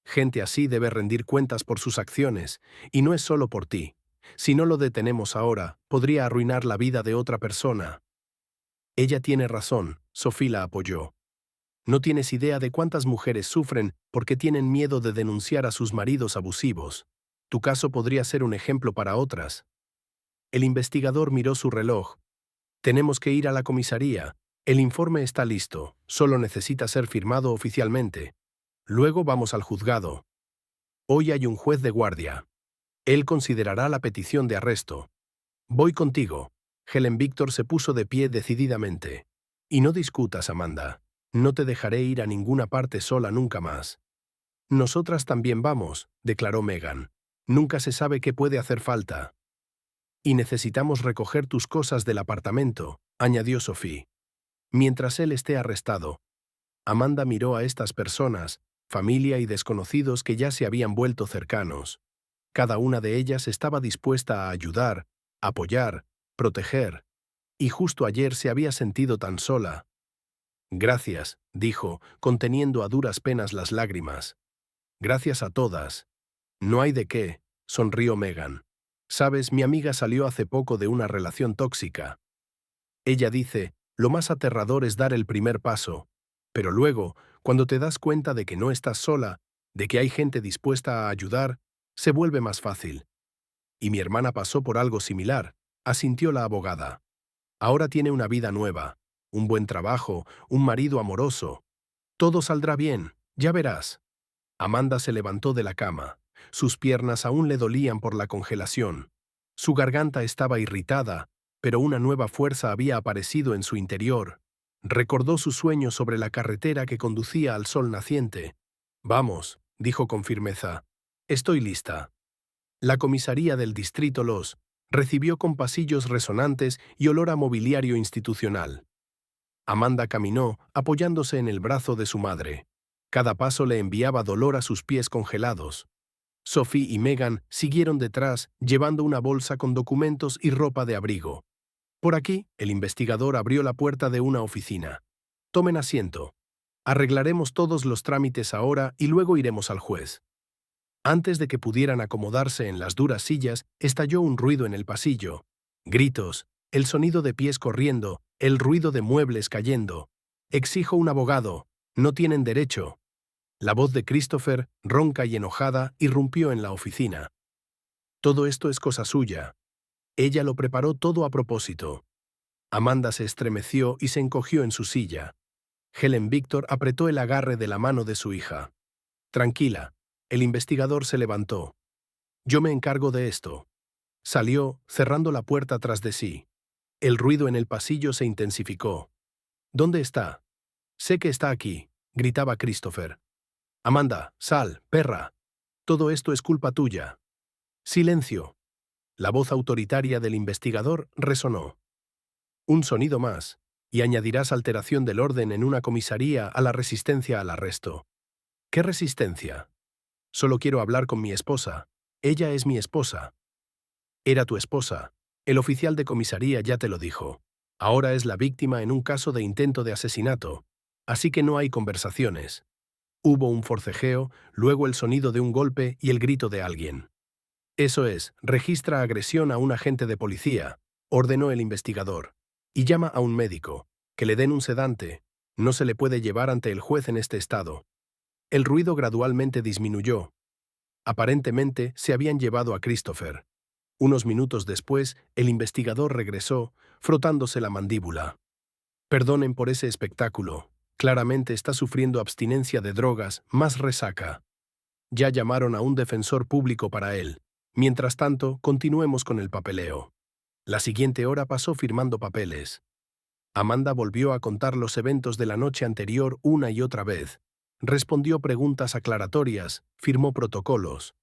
Gente así debe rendir cuentas por sus acciones, y no es solo por ti. Si no lo detenemos ahora, podría arruinar la vida de otra persona. Ella tiene razón, Sophie la apoyó. No tienes idea de cuántas mujeres sufren porque tienen miedo de denunciar a sus maridos abusivos. Tu caso podría ser un ejemplo para otras. El investigador miró su reloj. Tenemos que ir a la comisaría. El informe está listo, solo necesita ser firmado oficialmente. Luego vamos al juzgado. Hoy hay un juez de guardia. Él considerará la petición de arresto. Voy contigo. Helen Victor se puso de pie decididamente. Y no discutas, Amanda. No te dejaré ir a ninguna parte sola nunca más. Nosotras también vamos, declaró Megan. Nunca se sabe qué puede hacer falta. Y necesitamos recoger tus cosas del apartamento, añadió Sophie. Mientras él esté arrestado. Amanda miró a estas personas, familia y desconocidos que ya se habían vuelto cercanos. Cada una de ellas estaba dispuesta a ayudar, apoyar, proteger. Y justo ayer se había sentido tan sola. Gracias, dijo, conteniendo a duras penas las lágrimas. Gracias a todas. No hay de qué, sonrió Megan. Sabes, mi amiga salió hace poco de una relación tóxica. Ella dice, lo más aterrador es dar el primer paso. Pero luego, cuando te das cuenta de que no estás sola, de que hay gente dispuesta a ayudar, se vuelve más fácil. Y mi hermana pasó por algo similar, asintió la abogada. Ahora tiene una vida nueva, un buen trabajo, un marido amoroso. Todo saldrá bien, ya verás. Amanda se levantó de la cama. Sus piernas aún le dolían por la congelación. Su garganta estaba irritada, pero una nueva fuerza había aparecido en su interior. Recordó su sueño sobre la carretera que conducía al sol naciente. Vamos, dijo con firmeza. Estoy lista. La comisaría del distrito Los recibió con pasillos resonantes y olor a mobiliario institucional. Amanda caminó, apoyándose en el brazo de su madre. Cada paso le enviaba dolor a sus pies congelados. Sophie y Megan siguieron detrás, llevando una bolsa con documentos y ropa de abrigo. Por aquí, el investigador abrió la puerta de una oficina. Tomen asiento. Arreglaremos todos los trámites ahora y luego iremos al juez. Antes de que pudieran acomodarse en las duras sillas, estalló un ruido en el pasillo. Gritos, el sonido de pies corriendo, el ruido de muebles cayendo. Exijo un abogado. No tienen derecho. La voz de Christopher, ronca y enojada, irrumpió en la oficina. Todo esto es cosa suya. Ella lo preparó todo a propósito. Amanda se estremeció y se encogió en su silla. Helen Victor apretó el agarre de la mano de su hija. Tranquila. El investigador se levantó. Yo me encargo de esto. Salió, cerrando la puerta tras de sí. El ruido en el pasillo se intensificó. ¿Dónde está? Sé que está aquí, gritaba Christopher. Amanda, sal, perra. Todo esto es culpa tuya. Silencio. La voz autoritaria del investigador resonó. Un sonido más, y añadirás alteración del orden en una comisaría a la resistencia al arresto. ¿Qué resistencia? Solo quiero hablar con mi esposa. Ella es mi esposa. Era tu esposa. El oficial de comisaría ya te lo dijo. Ahora es la víctima en un caso de intento de asesinato. Así que no hay conversaciones. Hubo un forcejeo, luego el sonido de un golpe y el grito de alguien. Eso es, registra agresión a un agente de policía, ordenó el investigador. Y llama a un médico. Que le den un sedante. No se le puede llevar ante el juez en este estado. El ruido gradualmente disminuyó. Aparentemente se habían llevado a Christopher. Unos minutos después, el investigador regresó, frotándose la mandíbula. Perdonen por ese espectáculo. Claramente está sufriendo abstinencia de drogas, más resaca. Ya llamaron a un defensor público para él. Mientras tanto, continuemos con el papeleo. La siguiente hora pasó firmando papeles. Amanda volvió a contar los eventos de la noche anterior una y otra vez. Respondió preguntas aclaratorias, firmó protocolos.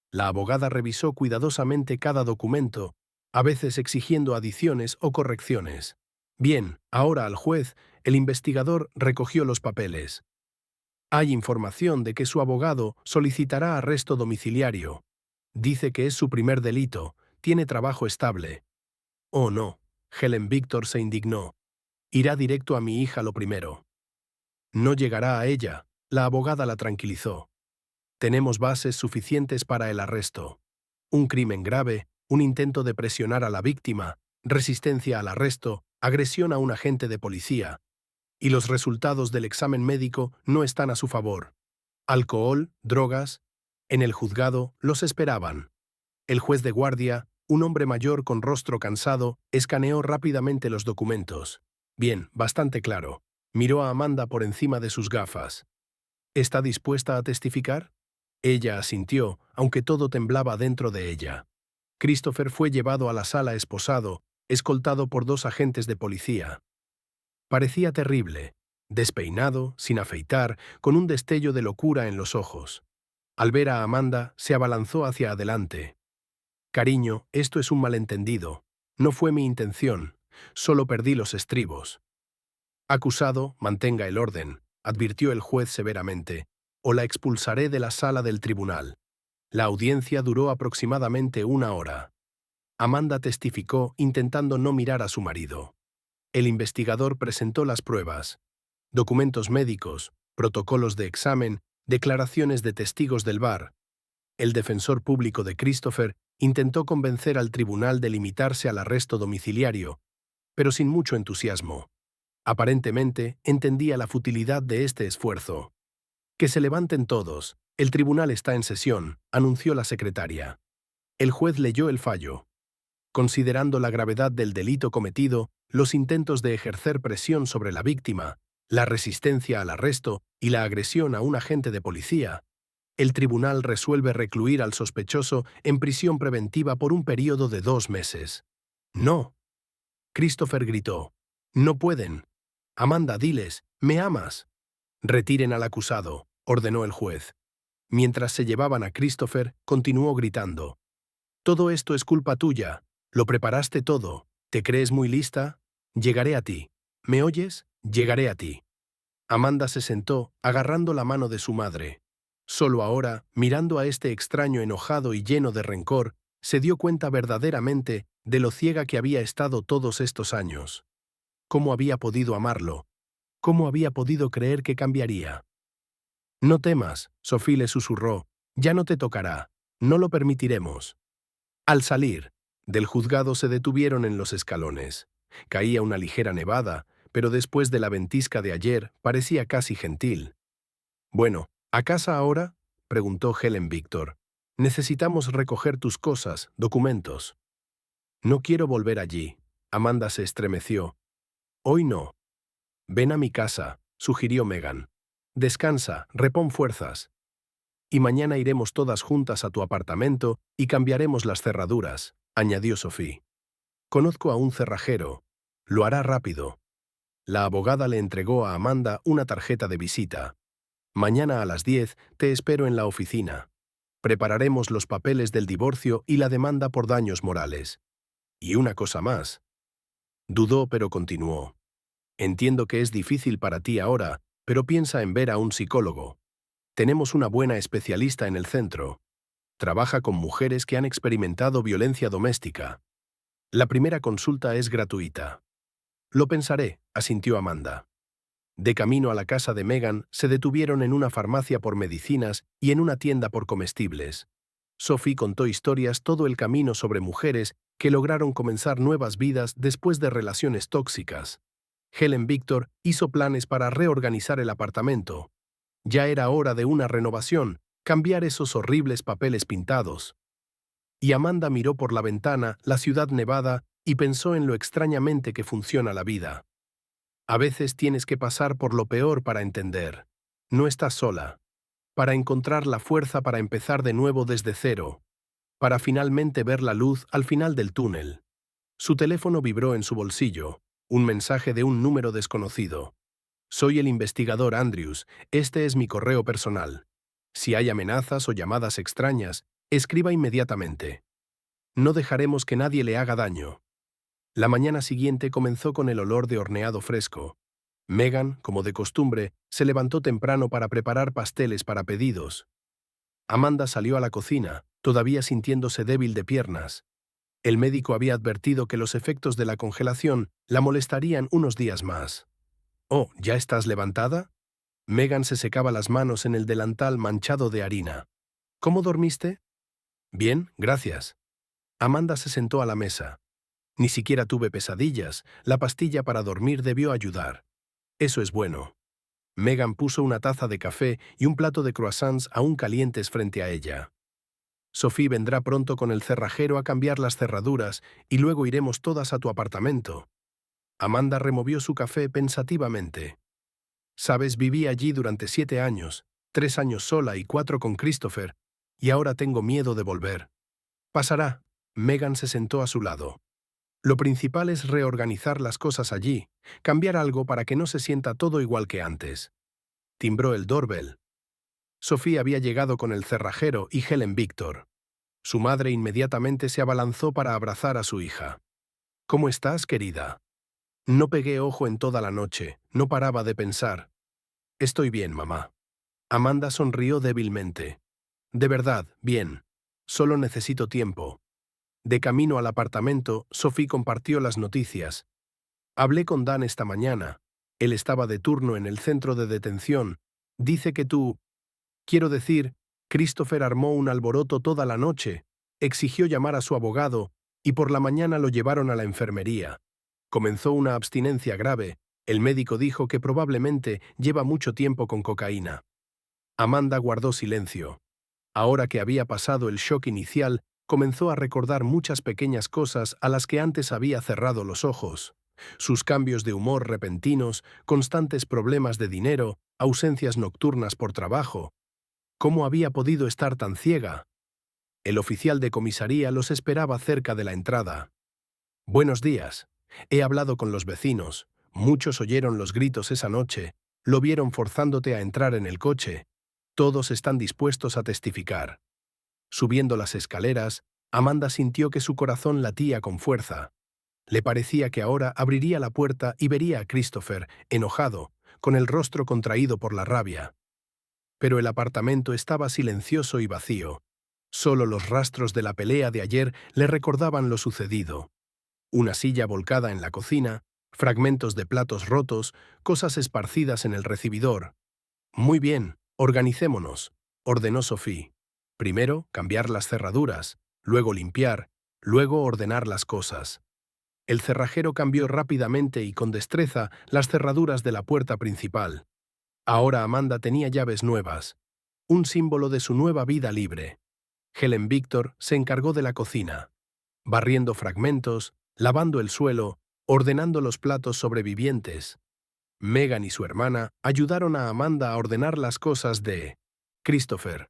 La abogada revisó cuidadosamente cada documento, a veces exigiendo adiciones o correcciones. Bien, ahora al juez, el investigador recogió los papeles. Hay información de que su abogado solicitará arresto domiciliario. Dice que es su primer delito, tiene trabajo estable. Oh no, Helen Victor se indignó. Irá directo a mi hija lo primero. No llegará a ella, la abogada la tranquilizó. Tenemos bases suficientes para el arresto. Un crimen grave, un intento de presionar a la víctima, resistencia al arresto, agresión a un agente de policía. Y los resultados del examen médico no están a su favor. Alcohol, drogas. En el juzgado los esperaban. El juez de guardia, un hombre mayor con rostro cansado, escaneó rápidamente los documentos. Bien, bastante claro. Miró a Amanda por encima de sus gafas. ¿Está dispuesta a testificar? Ella asintió, aunque todo temblaba dentro de ella. Christopher fue llevado a la sala esposado, escoltado por 2 agentes de policía. Parecía terrible, despeinado, sin afeitar, con un destello de locura en los ojos. Al ver a Amanda, se abalanzó hacia adelante. Cariño, esto es un malentendido. No fue mi intención. Solo perdí los estribos. Acusado, mantenga el orden, advirtió el juez severamente, o la expulsaré de la sala del tribunal. La audiencia duró aproximadamente 1 hora. Amanda testificó intentando no mirar a su marido. El investigador presentó las pruebas. Documentos médicos, protocolos de examen, declaraciones de testigos del bar. El defensor público de Christopher intentó convencer al tribunal de limitarse al arresto domiciliario, pero sin mucho entusiasmo. Aparentemente, entendía la futilidad de este esfuerzo. Que se levanten todos, el tribunal está en sesión, anunció la secretaria. El juez leyó el fallo. Considerando la gravedad del delito cometido, los intentos de ejercer presión sobre la víctima, la resistencia al arresto y la agresión a un agente de policía, el tribunal resuelve recluir al sospechoso en prisión preventiva por un período de 2 meses. ¡No! Christopher gritó. «No pueden. Amanda, diles, ¿me amas?» «Retiren al acusado», ordenó el juez. Mientras se llevaban a Christopher, continuó gritando. «Todo esto es culpa tuya. Lo preparaste todo. ¿Te crees muy lista? Llegaré a ti. ¿Me oyes? Llegaré a ti». Amanda se sentó, agarrando la mano de su madre. Solo ahora, mirando a este extraño enojado y lleno de rencor, se dio cuenta verdaderamente de lo ciega que había estado todos estos años. ¿Cómo había podido amarlo? ¿Cómo había podido creer que cambiaría? «No temas», Sophie le susurró, «ya no te tocará. No lo permitiremos». Al salir del juzgado se detuvieron en los escalones. Caía una ligera nevada, pero después de la ventisca de ayer parecía casi gentil. «Bueno, ¿a casa ahora?», preguntó Helen Victor. «Necesitamos recoger tus cosas, documentos». «No quiero volver allí». Amanda se estremeció. «Hoy no». «Ven a mi casa», sugirió Megan. «Descansa, repón fuerzas. Y mañana iremos todas juntas a tu apartamento y cambiaremos las cerraduras», añadió Sophie. «Conozco a un cerrajero. Lo hará rápido». La abogada le entregó a Amanda una tarjeta de visita. «Mañana a las 10 te espero en la oficina. Prepararemos los papeles del divorcio y la demanda por daños morales. Y una cosa más». Dudó, pero continuó. «Entiendo que es difícil para ti ahora, pero piensa en ver a un psicólogo. Tenemos una buena especialista en el centro. Trabaja con mujeres que han experimentado violencia doméstica. La primera consulta es gratuita». «Lo pensaré», asintió Amanda. De camino a la casa de Megan, se detuvieron en una farmacia por medicinas y en una tienda por comestibles. Sophie contó historias todo el camino sobre mujeres que lograron comenzar nuevas vidas después de relaciones tóxicas. Helen Victor hizo planes para reorganizar el apartamento. Ya era hora de una renovación, cambiar esos horribles papeles pintados. Y Amanda miró por la ventana la ciudad nevada y pensó en lo extrañamente que funciona la vida. A veces tienes que pasar por lo peor para entender. No estás sola. Para encontrar la fuerza para empezar de nuevo desde cero. Para finalmente ver la luz al final del túnel. Su teléfono vibró en su bolsillo. Un mensaje de un número desconocido. Soy el investigador Andrews. Este es mi correo personal. Si hay amenazas o llamadas extrañas, escriba inmediatamente. No dejaremos que nadie le haga daño. La mañana siguiente comenzó con el olor de horneado fresco. Megan, como de costumbre, se levantó temprano para preparar pasteles para pedidos. Amanda salió a la cocina, todavía sintiéndose débil de piernas. El médico había advertido que los efectos de la congelación la molestarían unos días más. «Oh, ¿ya estás levantada?» Megan se secaba las manos en el delantal manchado de harina. «¿Cómo dormiste?» «Bien, gracias». Amanda se sentó a la mesa. «Ni siquiera tuve pesadillas. La pastilla para dormir debió ayudar». «Eso es bueno». Megan puso una taza de café y un plato de croissants aún calientes frente a ella. «Sophie vendrá pronto con el cerrajero a cambiar las cerraduras y luego iremos todas a tu apartamento». Amanda removió su café pensativamente. «Sabes, viví allí durante 7 años, 3 años sola y 4 con Christopher, y ahora tengo miedo de volver». «Pasará». Megan se sentó a su lado. «Lo principal es reorganizar las cosas allí, cambiar algo para que no se sienta todo igual que antes». Timbró el doorbell. Sophie había llegado con el cerrajero y Helen Victor. Su madre inmediatamente se abalanzó para abrazar a su hija. «¿Cómo estás, querida?» «No pegué ojo en toda la noche, no paraba de pensar». «Estoy bien, mamá». Amanda sonrió débilmente. «De verdad, bien. Solo necesito tiempo». De camino al apartamento, Sophie compartió las noticias. «Hablé con Dan esta mañana. Él estaba de turno en el centro de detención. Dice que tú... Quiero decir, Christopher armó un alboroto toda la noche, exigió llamar a su abogado y por la mañana lo llevaron a la enfermería. Comenzó una abstinencia grave. El médico dijo que probablemente lleva mucho tiempo con cocaína». Amanda guardó silencio. Ahora que había pasado el shock inicial, comenzó a recordar muchas pequeñas cosas a las que antes había cerrado los ojos. Sus cambios de humor repentinos, constantes problemas de dinero, ausencias nocturnas por trabajo. ¿Cómo había podido estar tan ciega? El oficial de comisaría los esperaba cerca de la entrada. «Buenos días. He hablado con los vecinos. Muchos oyeron los gritos esa noche. Lo vieron forzándote a entrar en el coche. Todos están dispuestos a testificar». Subiendo las escaleras, Amanda sintió que su corazón latía con fuerza. Le parecía que ahora abriría la puerta y vería a Christopher, enojado, con el rostro contraído por la rabia. Pero el apartamento estaba silencioso y vacío. Solo los rastros de la pelea de ayer le recordaban lo sucedido. Una silla volcada en la cocina, fragmentos de platos rotos, cosas esparcidas en el recibidor. «Muy bien, organicémonos», ordenó Sophie. «Primero, cambiar las cerraduras, luego limpiar, luego ordenar las cosas». El cerrajero cambió rápidamente y con destreza las cerraduras de la puerta principal. Ahora Amanda tenía llaves nuevas, un símbolo de su nueva vida libre. Helen Victor se encargó de la cocina, barriendo fragmentos, lavando el suelo, ordenando los platos sobrevivientes. Megan y su hermana ayudaron a Amanda a ordenar las cosas de Christopher.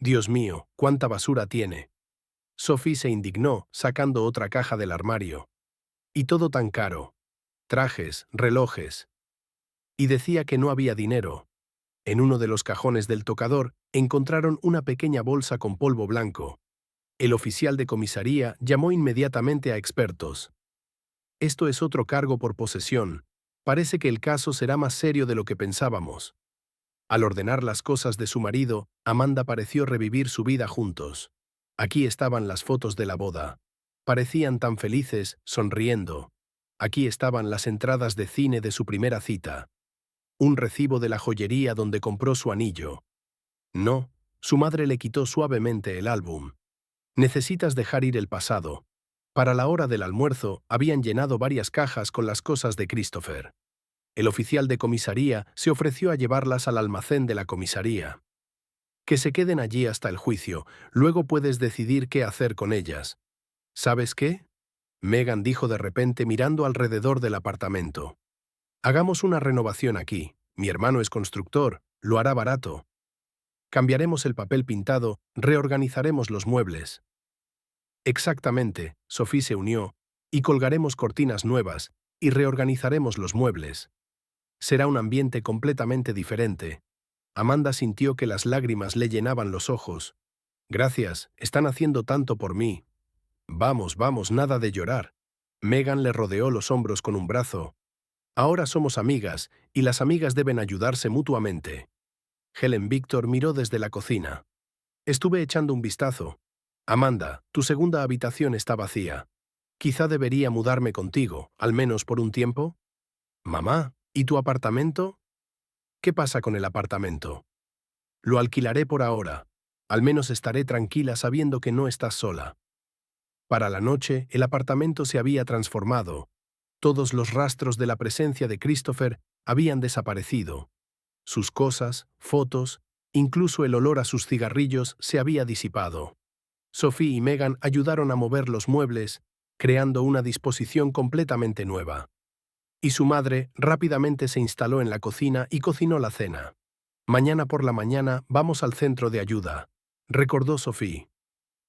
«Dios mío, cuánta basura tiene». Sophie se indignó, sacando otra caja del armario. «Y todo tan caro. Trajes, relojes». Y decía que no había dinero. En uno de los cajones del tocador encontraron una pequeña bolsa con polvo blanco. El oficial de comisaría llamó inmediatamente a expertos. «Esto es otro cargo por posesión. Parece que el caso será más serio de lo que pensábamos». Al ordenar las cosas de su marido, Amanda pareció revivir su vida juntos. Aquí estaban las fotos de la boda. Parecían tan felices, sonriendo. Aquí estaban las entradas de cine de su primera cita. un recibo de la joyería donde compró su anillo. No, su madre le quitó suavemente el álbum. Necesitas dejar ir el pasado. Para la hora del almuerzo habían llenado varias cajas con las cosas de Christopher. El oficial de comisaría se ofreció a llevarlas al almacén de la comisaría. Que se queden allí hasta el juicio, luego puedes decidir qué hacer con ellas. ¿Sabes qué? Megan dijo de repente mirando alrededor del apartamento. Hagamos una renovación aquí. Mi hermano es constructor, lo hará barato. Cambiaremos el papel pintado, reorganizaremos los muebles. Exactamente, Sophie se unió, y colgaremos cortinas nuevas, y reorganizaremos los muebles. Será un ambiente completamente diferente. Amanda sintió que las lágrimas le llenaban los ojos. Gracias, están haciendo tanto por mí. Vamos, vamos, nada de llorar. Megan le rodeó los hombros con un brazo. Ahora somos amigas, y las amigas deben ayudarse mutuamente. Helen Victor miró desde la cocina. Estuve echando un vistazo. Amanda, tu segunda habitación está vacía. Quizá debería mudarme contigo, al menos por un tiempo. Mamá, ¿y tu apartamento? ¿Qué pasa con el apartamento? Lo alquilaré por ahora. Al menos estaré tranquila sabiendo que no estás sola. Para la noche, el apartamento se había transformado. Todos los rastros de la presencia de Christopher habían desaparecido. Sus cosas, fotos, incluso el olor a sus cigarrillos se había disipado. Sophie y Megan ayudaron a mover los muebles, creando una disposición completamente nueva. Y su madre rápidamente se instaló en la cocina y cocinó la cena. Mañana por la mañana vamos al centro de ayuda, recordó Sophie.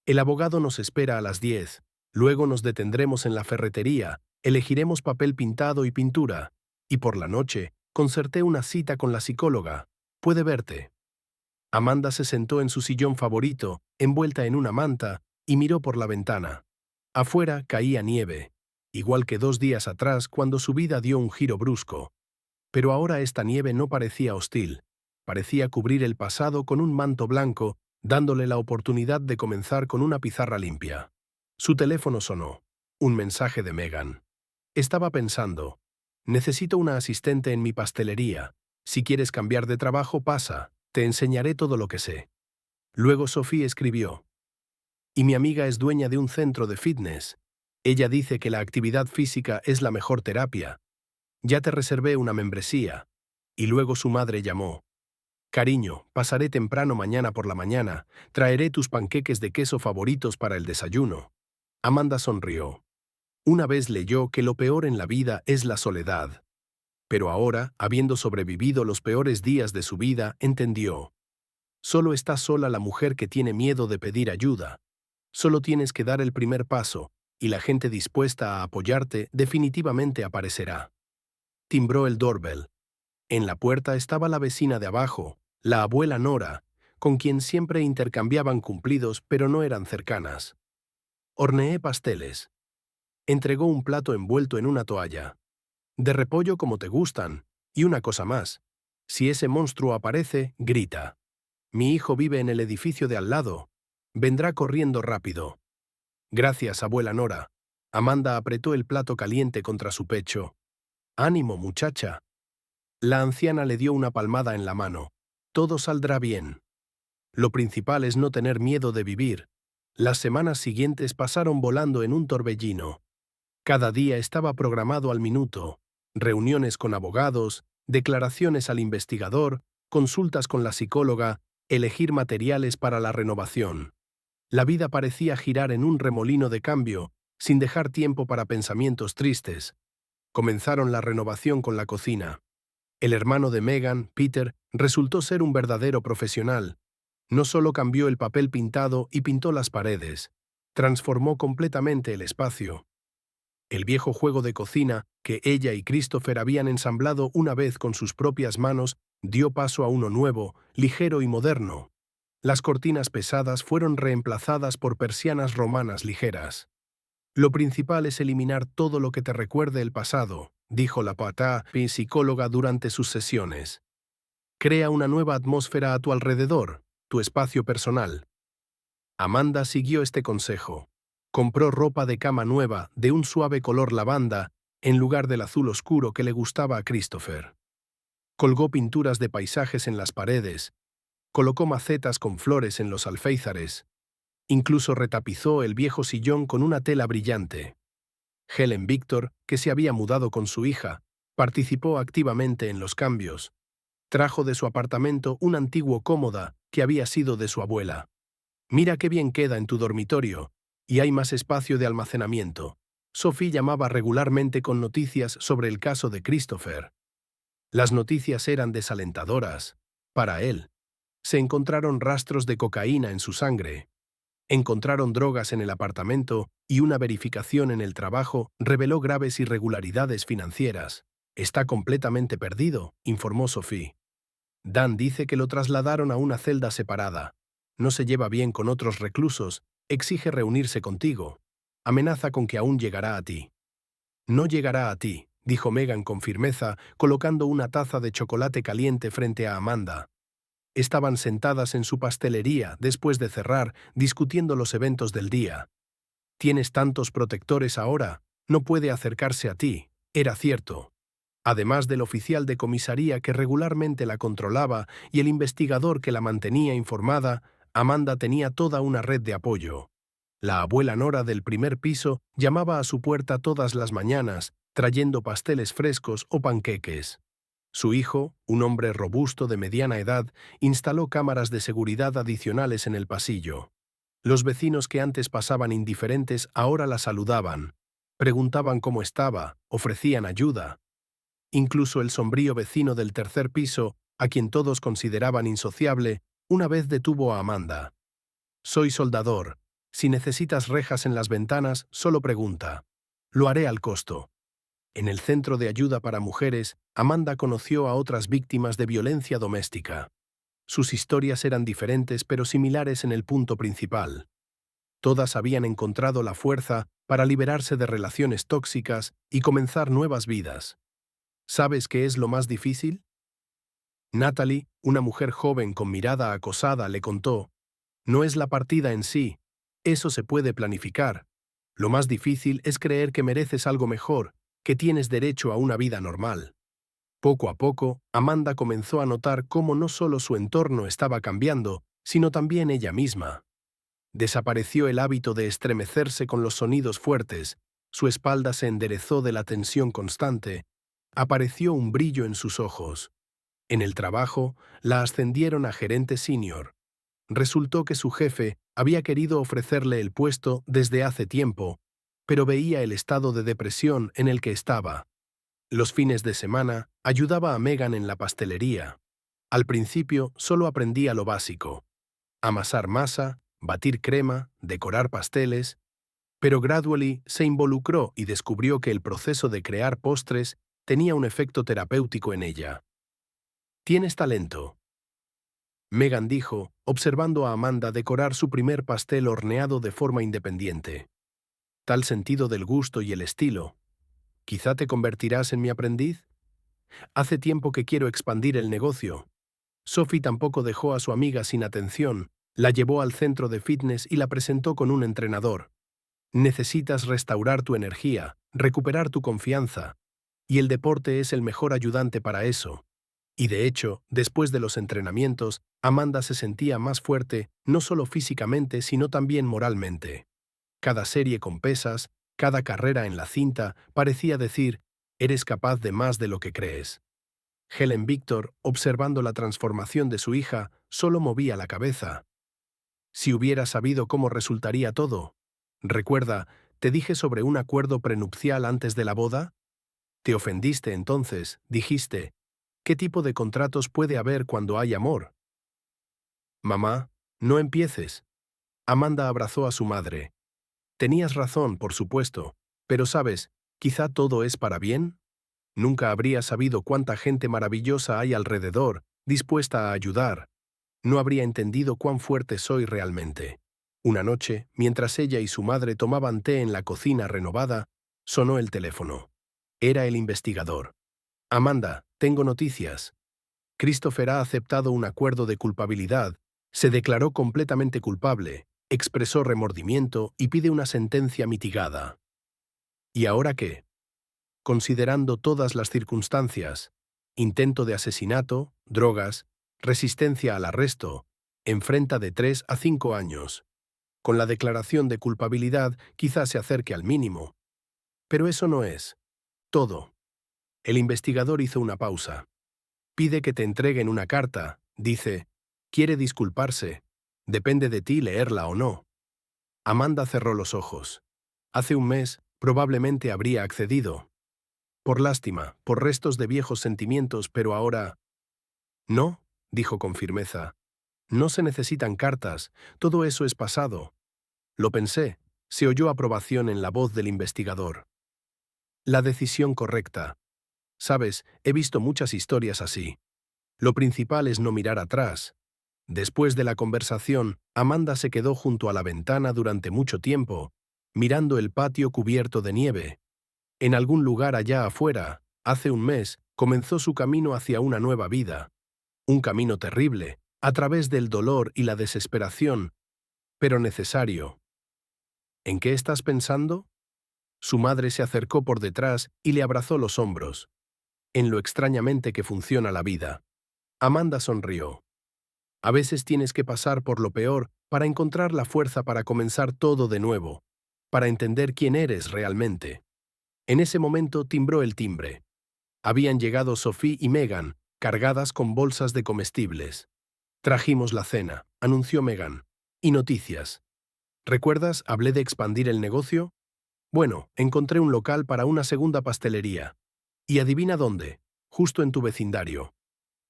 El abogado nos espera a las 10, luego nos detendremos en la ferretería, elegiremos papel pintado y pintura, y por la noche concerté una cita con la psicóloga. Puede verte. Amanda se sentó en su sillón favorito, envuelta en una manta, y miró por la ventana. Afuera caía nieve, igual que 2 días atrás cuando su vida dio un giro brusco. Pero ahora esta nieve no parecía hostil, parecía cubrir el pasado con un manto blanco, dándole la oportunidad de comenzar con una pizarra limpia. Su teléfono sonó. Un mensaje de Megan. Estaba pensando. Necesito una asistente en mi pastelería. Si quieres cambiar de trabajo, pasa. Te enseñaré todo lo que sé. Luego Sophie escribió. Y mi amiga es dueña de un centro de fitness. Ella dice que la actividad física es la mejor terapia. Ya te reservé una membresía. Y luego su madre llamó. Cariño, pasaré temprano mañana por la mañana. Traeré tus panqueques de queso favoritos para el desayuno. Amanda sonrió. Una vez leyó que lo peor en la vida es la soledad. Pero ahora, habiendo sobrevivido los peores días de su vida, entendió. Solo está sola la mujer que tiene miedo de pedir ayuda. Solo tienes que dar el primer paso, y la gente dispuesta a apoyarte definitivamente aparecerá. Timbró el doorbell. En la puerta estaba la vecina de abajo, la abuela Nora, con quien siempre intercambiaban cumplidos pero no eran cercanas. Horneé pasteles. Entregó un plato envuelto en una toalla. De repollo como te gustan, y una cosa más. Si ese monstruo aparece, grita. Mi hijo vive en el edificio de al lado. Vendrá corriendo rápido. Gracias, abuela Nora. Amanda apretó el plato caliente contra su pecho. Ánimo, muchacha. La anciana le dio una palmada en la mano. Todo saldrá bien. Lo principal es no tener miedo de vivir. Las semanas siguientes pasaron volando en un torbellino. Cada día estaba programado al minuto. Reuniones con abogados, declaraciones al investigador, consultas con la psicóloga, elegir materiales para la renovación. La vida parecía girar en un remolino de cambio, sin dejar tiempo para pensamientos tristes. Comenzaron la renovación con la cocina. El hermano de Megan, Peter, resultó ser un verdadero profesional. No solo cambió el papel pintado y pintó las paredes, transformó completamente el espacio. El viejo juego de cocina, que ella y Christopher habían ensamblado una vez con sus propias manos, dio paso a uno nuevo, ligero y moderno. Las cortinas pesadas fueron reemplazadas por persianas romanas ligeras. Lo principal es eliminar todo lo que te recuerde el pasado, dijo la psicóloga durante sus sesiones. Crea una nueva atmósfera a tu alrededor, tu espacio personal. Amanda siguió este consejo. Compró ropa de cama nueva, de un suave color lavanda, en lugar del azul oscuro que le gustaba a Christopher. Colgó pinturas de paisajes en las paredes, colocó macetas con flores en los alféizares, incluso retapizó el viejo sillón con una tela brillante. Helen Victor, que se había mudado con su hija, participó activamente en los cambios. Trajo de su apartamento un antiguo cómoda que había sido de su abuela. «Mira qué bien queda en tu dormitorio, y hay más espacio de almacenamiento». Sophie llamaba regularmente con noticias sobre el caso de Christopher. Las noticias eran desalentadoras. Para él. Se encontraron rastros de cocaína en su sangre. Encontraron drogas en el apartamento y una verificación en el trabajo reveló graves irregularidades financieras. «Está completamente perdido», informó Sophie. «Dan dice que lo trasladaron a una celda separada. No se lleva bien con otros reclusos, exige reunirse contigo. Amenaza con que aún llegará a ti». «No llegará a ti», dijo Megan con firmeza, colocando una taza de chocolate caliente frente a Amanda. Estaban sentadas en su pastelería después de cerrar, discutiendo los eventos del día. «Tienes tantos protectores ahora, no puede acercarse a ti», era cierto. Además del oficial de comisaría que regularmente la controlaba y el investigador que la mantenía informada, Amanda tenía toda una red de apoyo. La abuela Nora del primer piso llamaba a su puerta todas las mañanas, trayendo pasteles frescos o panqueques. Su hijo, un hombre robusto de mediana edad, instaló cámaras de seguridad adicionales en el pasillo. Los vecinos que antes pasaban indiferentes ahora la saludaban, preguntaban cómo estaba, ofrecían ayuda. Incluso el sombrío vecino del tercer piso, a quien todos consideraban insociable, una vez detuvo a Amanda. «Soy soldador. Si necesitas rejas en las ventanas, solo pregunta. Lo haré al costo». En el Centro de Ayuda para Mujeres, Amanda conoció a otras víctimas de violencia doméstica. Sus historias eran diferentes pero similares en el punto principal. Todas habían encontrado la fuerza para liberarse de relaciones tóxicas y comenzar nuevas vidas. ¿Sabes qué es lo más difícil? Natalie, una mujer joven con mirada acosada, le contó: «No es la partida en sí, eso se puede planificar. Lo más difícil es creer que mereces algo mejor, que tienes derecho a una vida normal». Poco a poco, Amanda comenzó a notar cómo no solo su entorno estaba cambiando, sino también ella misma. Desapareció el hábito de estremecerse con los sonidos fuertes, su espalda se enderezó de la tensión constante, apareció un brillo en sus ojos. En el trabajo, la ascendieron a gerente senior. Resultó que su jefe había querido ofrecerle el puesto desde hace tiempo, pero veía el estado de depresión en el que estaba. Los fines de semana ayudaba a Megan en la pastelería. Al principio solo aprendía lo básico: amasar masa, batir crema, decorar pasteles, pero gradually se involucró y descubrió que el proceso de crear postres tenía un efecto terapéutico en ella. «Tienes talento», Megan dijo, observando a Amanda decorar su primer pastel horneado de forma independiente. «Tal sentido del gusto y el estilo. ¿Quizá te convertirás en mi aprendiz? Hace tiempo que quiero expandir el negocio». Sophie tampoco dejó a su amiga sin atención, la llevó al centro de fitness y la presentó con un entrenador. «Necesitas restaurar tu energía, recuperar tu confianza, y el deporte es el mejor ayudante para eso». Y de hecho, después de los entrenamientos, Amanda se sentía más fuerte, no solo físicamente, sino también moralmente. Cada serie con pesas, cada carrera en la cinta, parecía decir: «Eres capaz de más de lo que crees». Helen Victor, observando la transformación de su hija, solo movía la cabeza. «Si hubiera sabido cómo resultaría todo». «Recuerda, te dije sobre un acuerdo prenupcial antes de la boda. Te ofendiste entonces, dijiste: ¿qué tipo de contratos puede haber cuando hay amor?» «Mamá, no empieces». Amanda abrazó a su madre. «Tenías razón, por supuesto, pero sabes, quizá todo es para bien. Nunca habría sabido cuánta gente maravillosa hay alrededor, dispuesta a ayudar. No habría entendido cuán fuerte soy realmente». Una noche, mientras ella y su madre tomaban té en la cocina renovada, sonó el teléfono. Era el investigador. «Amanda, tengo noticias. Christopher ha aceptado un acuerdo de culpabilidad, se declaró completamente culpable, expresó remordimiento y pide una sentencia mitigada». «¿Y ahora qué?» «Considerando todas las circunstancias, Intento de asesinato, drogas, resistencia al arresto. Enfrenta de 3 a 5 años. Con la declaración de culpabilidad quizás se acerque al mínimo. Pero eso no es todo. El investigador hizo una pausa. Pide que te entreguen una carta. Dice, quiere disculparse. Depende de ti leerla o no. Amanda cerró los ojos. Hace un mes, probablemente habría accedido. Por lástima, por restos de viejos sentimientos, pero ahora... No, dijo con firmeza. No se necesitan cartas, todo eso es pasado. Lo pensé, se oyó aprobación en la voz del investigador. La decisión correcta. Sabes, he visto muchas historias así. Lo principal es no mirar atrás. Después de la conversación, Amanda se quedó junto a la ventana durante mucho tiempo, mirando el patio cubierto de nieve. En algún lugar allá afuera, hace un mes, comenzó su camino hacia una nueva vida. Un camino terrible, a través del dolor y la desesperación, pero necesario. ¿En qué estás pensando? Su madre se acercó por detrás y le abrazó los hombros. En lo extrañamente que funciona la vida. Amanda sonrió. A veces tienes que pasar por lo peor para encontrar la fuerza para comenzar todo de nuevo, para entender quién eres realmente. En ese momento timbró el timbre. Habían llegado Sophie y Megan, cargadas con bolsas de comestibles. Trajimos la cena, anunció Megan. Y noticias. ¿Recuerdas, hablé de expandir el negocio? Bueno, encontré un local para una segunda pastelería. Y adivina dónde, justo en tu vecindario.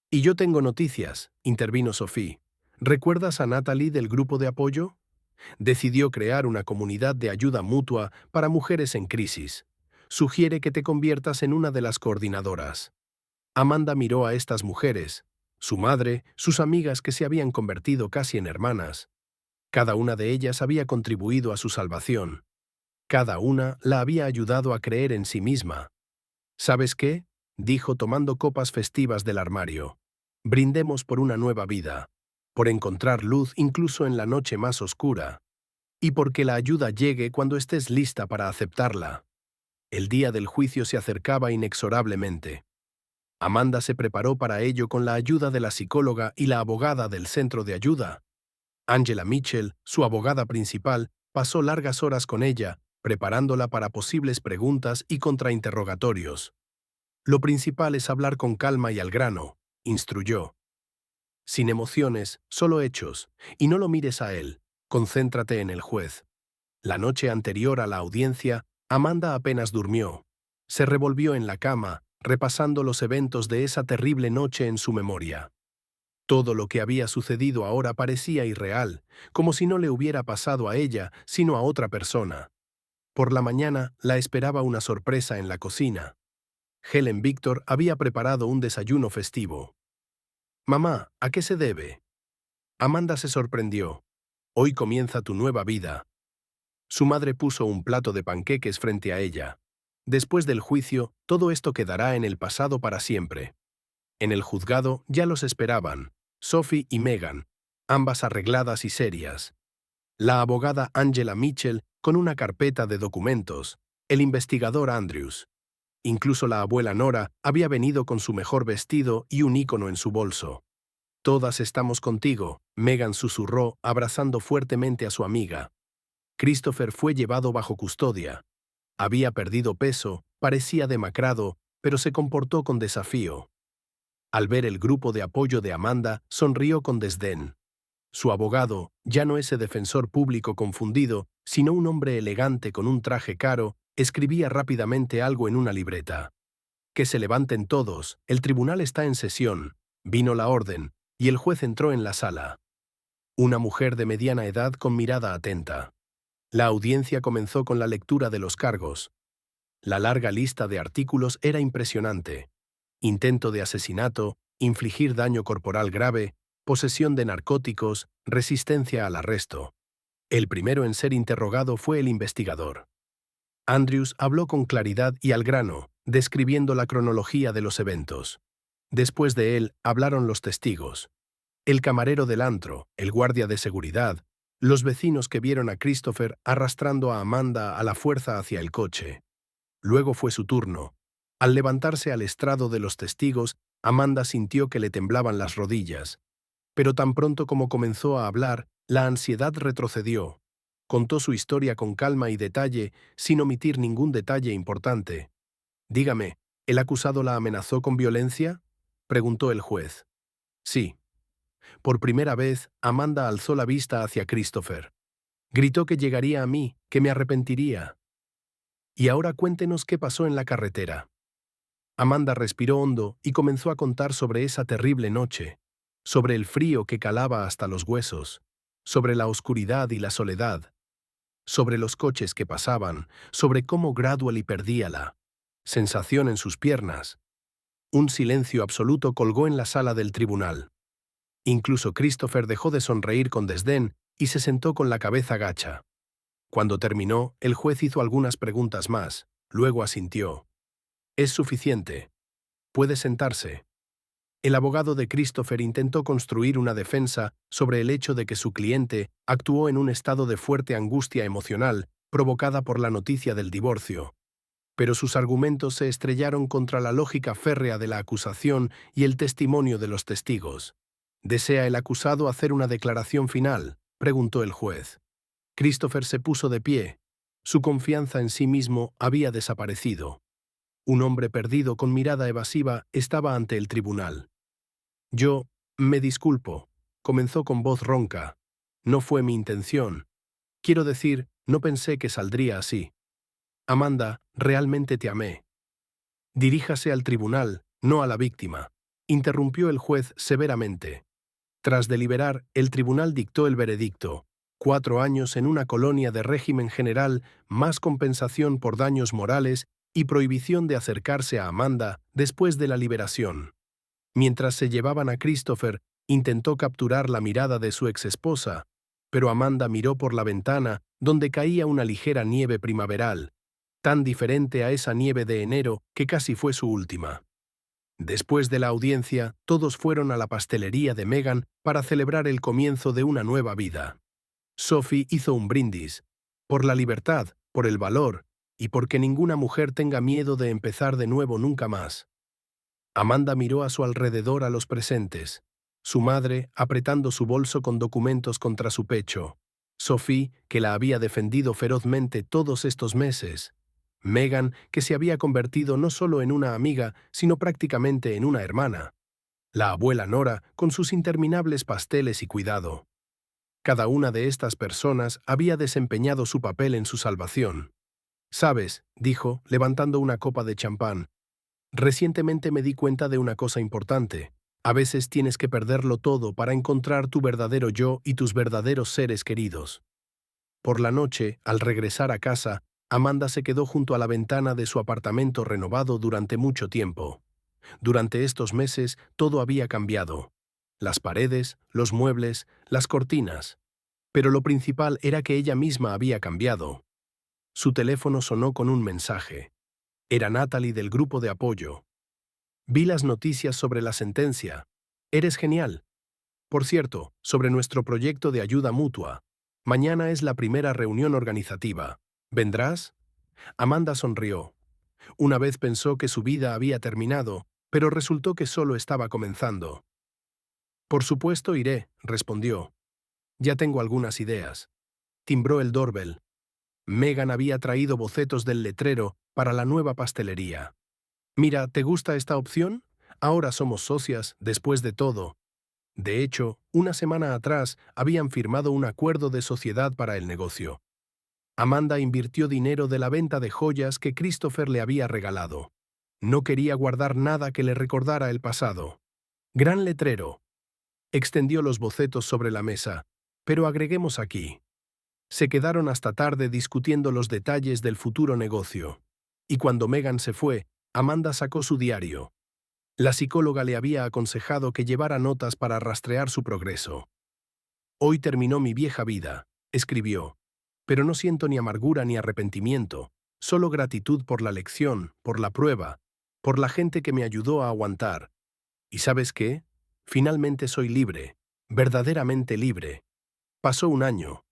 Y yo tengo noticias, intervino Sophie. ¿Recuerdas a Natalie del grupo de apoyo? Decidió crear una comunidad de ayuda mutua para mujeres en crisis. Sugiere que te conviertas en una de las coordinadoras. Amanda miró a estas mujeres, su madre, sus amigas que se habían convertido casi en hermanas. Cada una de ellas había contribuido a su salvación. Cada una la había ayudado a creer en sí misma. ¿Sabes qué?, dijo tomando copas festivas del armario. Brindemos por una nueva vida, por encontrar luz incluso en la noche más oscura, y porque la ayuda llegue cuando estés lista para aceptarla. El día del juicio se acercaba inexorablemente. Amanda se preparó para ello con la ayuda de la psicóloga y la abogada del centro de ayuda. Angela Mitchell, su abogada principal, pasó largas horas con ella, preparándola para posibles preguntas y contrainterrogatorios. Lo principal es hablar con calma y al grano, instruyó. Sin emociones, solo hechos, y no lo mires a él, concéntrate en el juez. La noche anterior a la audiencia, Amanda apenas durmió. Se revolvió en la cama, repasando los eventos de esa terrible noche en su memoria. Todo lo que había sucedido ahora parecía irreal, como si no le hubiera pasado a ella, sino a otra persona. Por la mañana la esperaba una sorpresa en la cocina. Helen Victor había preparado un desayuno festivo. «Mamá, ¿a qué se debe?» Amanda se sorprendió. «Hoy comienza tu nueva vida». Su madre puso un plato de panqueques frente a ella. Después del juicio, todo esto quedará en el pasado para siempre. En el juzgado ya los esperaban, Sophie y Megan, ambas arregladas y serias. La abogada Angela Mitchell con una carpeta de documentos, el investigador Andrews. Incluso la abuela Nora había venido con su mejor vestido y un ícono en su bolso. «Todas estamos contigo», Megan susurró, abrazando fuertemente a su amiga. Christopher fue llevado bajo custodia. Había perdido peso, parecía demacrado, pero se comportó con desafío. Al ver el grupo de apoyo de Amanda, sonrió con desdén. Su abogado, ya no ese defensor público confundido, sino un hombre elegante con un traje caro, escribía rápidamente algo en una libreta. «Que se levanten todos, el tribunal está en sesión». Vino la orden, y el juez entró en la sala. Una mujer de mediana edad con mirada atenta. La audiencia comenzó con la lectura de los cargos. La larga lista de artículos era impresionante. Intento de asesinato, infligir daño corporal grave, posesión de narcóticos, resistencia al arresto. El primero en ser interrogado fue el investigador. Andrews habló con claridad y al grano, describiendo la cronología de los eventos. Después de él, hablaron los testigos. El camarero del antro, el guardia de seguridad, los vecinos que vieron a Christopher arrastrando a Amanda a la fuerza hacia el coche. Luego fue su turno. Al levantarse al estrado de los testigos, Amanda sintió que le temblaban las rodillas. Pero tan pronto como comenzó a hablar, la ansiedad retrocedió. Contó su historia con calma y detalle, sin omitir ningún detalle importante. «Dígame, ¿el acusado la amenazó con violencia?», preguntó el juez. Sí. Por primera vez, Amanda alzó la vista hacia Christopher. Gritó que llegaría a mí, que me arrepentiría. «Y ahora cuéntenos qué pasó en la carretera». Amanda respiró hondo y comenzó a contar sobre esa terrible noche, sobre el frío que calaba hasta los huesos, sobre la oscuridad y la soledad, sobre los coches que pasaban, sobre cómo Gradually perdía la sensación en sus piernas. Un silencio absoluto colgó en la sala del tribunal. Incluso Christopher dejó de sonreír con desdén y se sentó con la cabeza gacha. Cuando terminó, el juez hizo algunas preguntas más, luego asintió. «Es suficiente. Puede sentarse». El abogado de Christopher intentó construir una defensa sobre el hecho de que su cliente actuó en un estado de fuerte angustia emocional provocada por la noticia del divorcio. Pero sus argumentos se estrellaron contra la lógica férrea de la acusación y el testimonio de los testigos. «¿Desea el acusado hacer una declaración final?», preguntó el juez. Christopher se puso de pie. Su confianza en sí mismo había desaparecido. Un hombre perdido con mirada evasiva estaba ante el tribunal. «Yo, me disculpo», comenzó con voz ronca. «No fue mi intención. Quiero decir, no pensé que saldría así. Amanda, realmente te amé». «Diríjase al tribunal, no a la víctima», interrumpió el juez severamente. Tras deliberar, el tribunal dictó el veredicto: 4 años en una colonia de régimen general, más compensación por daños morales y prohibición de acercarse a Amanda después de la liberación. Mientras se llevaban a Christopher, intentó capturar la mirada de su exesposa, pero Amanda miró por la ventana, donde caía una ligera nieve primaveral, tan diferente a esa nieve de enero que casi fue su última. Después de la audiencia, todos fueron a la pastelería de Megan para celebrar el comienzo de una nueva vida. Sophie hizo un brindis, por la libertad, por el valor, y porque ninguna mujer tenga miedo de empezar de nuevo nunca más. Amanda miró a su alrededor a los presentes. Su madre, apretando su bolso con documentos contra su pecho. Sophie, que la había defendido ferozmente todos estos meses. Megan, que se había convertido no solo en una amiga, sino prácticamente en una hermana. La abuela Nora, con sus interminables pasteles y cuidado. Cada una de estas personas había desempeñado su papel en su salvación. «Sabes», dijo, levantando una copa de champán, «recientemente me di cuenta de una cosa importante. A veces tienes que perderlo todo para encontrar tu verdadero yo y tus verdaderos seres queridos». Por la noche, al regresar a casa, Amanda se quedó junto a la ventana de su apartamento renovado durante mucho tiempo. Durante estos meses, todo había cambiado. Las paredes, los muebles, las cortinas. Pero lo principal era que ella misma había cambiado. Su teléfono sonó con un mensaje. Era Natalie del grupo de apoyo. «Vi las noticias sobre la sentencia. Eres genial. Por cierto, sobre nuestro proyecto de ayuda mutua. Mañana es la primera reunión organizativa. ¿Vendrás?». Amanda sonrió. Una vez pensó que su vida había terminado, pero resultó que solo estaba comenzando. «Por supuesto iré», respondió. «Ya tengo algunas ideas». Timbró el doorbell. Megan había traído bocetos del letrero para la nueva pastelería. «Mira, ¿te gusta esta opción? Ahora somos socias, después de todo». De hecho, una semana atrás habían firmado un acuerdo de sociedad para el negocio. Amanda invirtió dinero de la venta de joyas que Christopher le había regalado. No quería guardar nada que le recordara el pasado. «Gran letrero». Extendió los bocetos sobre la mesa. «Pero agreguemos aquí». Se quedaron hasta tarde discutiendo los detalles del futuro negocio. Y cuando Megan se fue, Amanda sacó su diario. La psicóloga le había aconsejado que llevara notas para rastrear su progreso. «Hoy terminó mi vieja vida», escribió. «Pero no siento ni amargura ni arrepentimiento, solo gratitud por la lección, por la prueba, por la gente que me ayudó a aguantar. ¿Y sabes qué? Finalmente soy libre, verdaderamente libre». Pasó un año.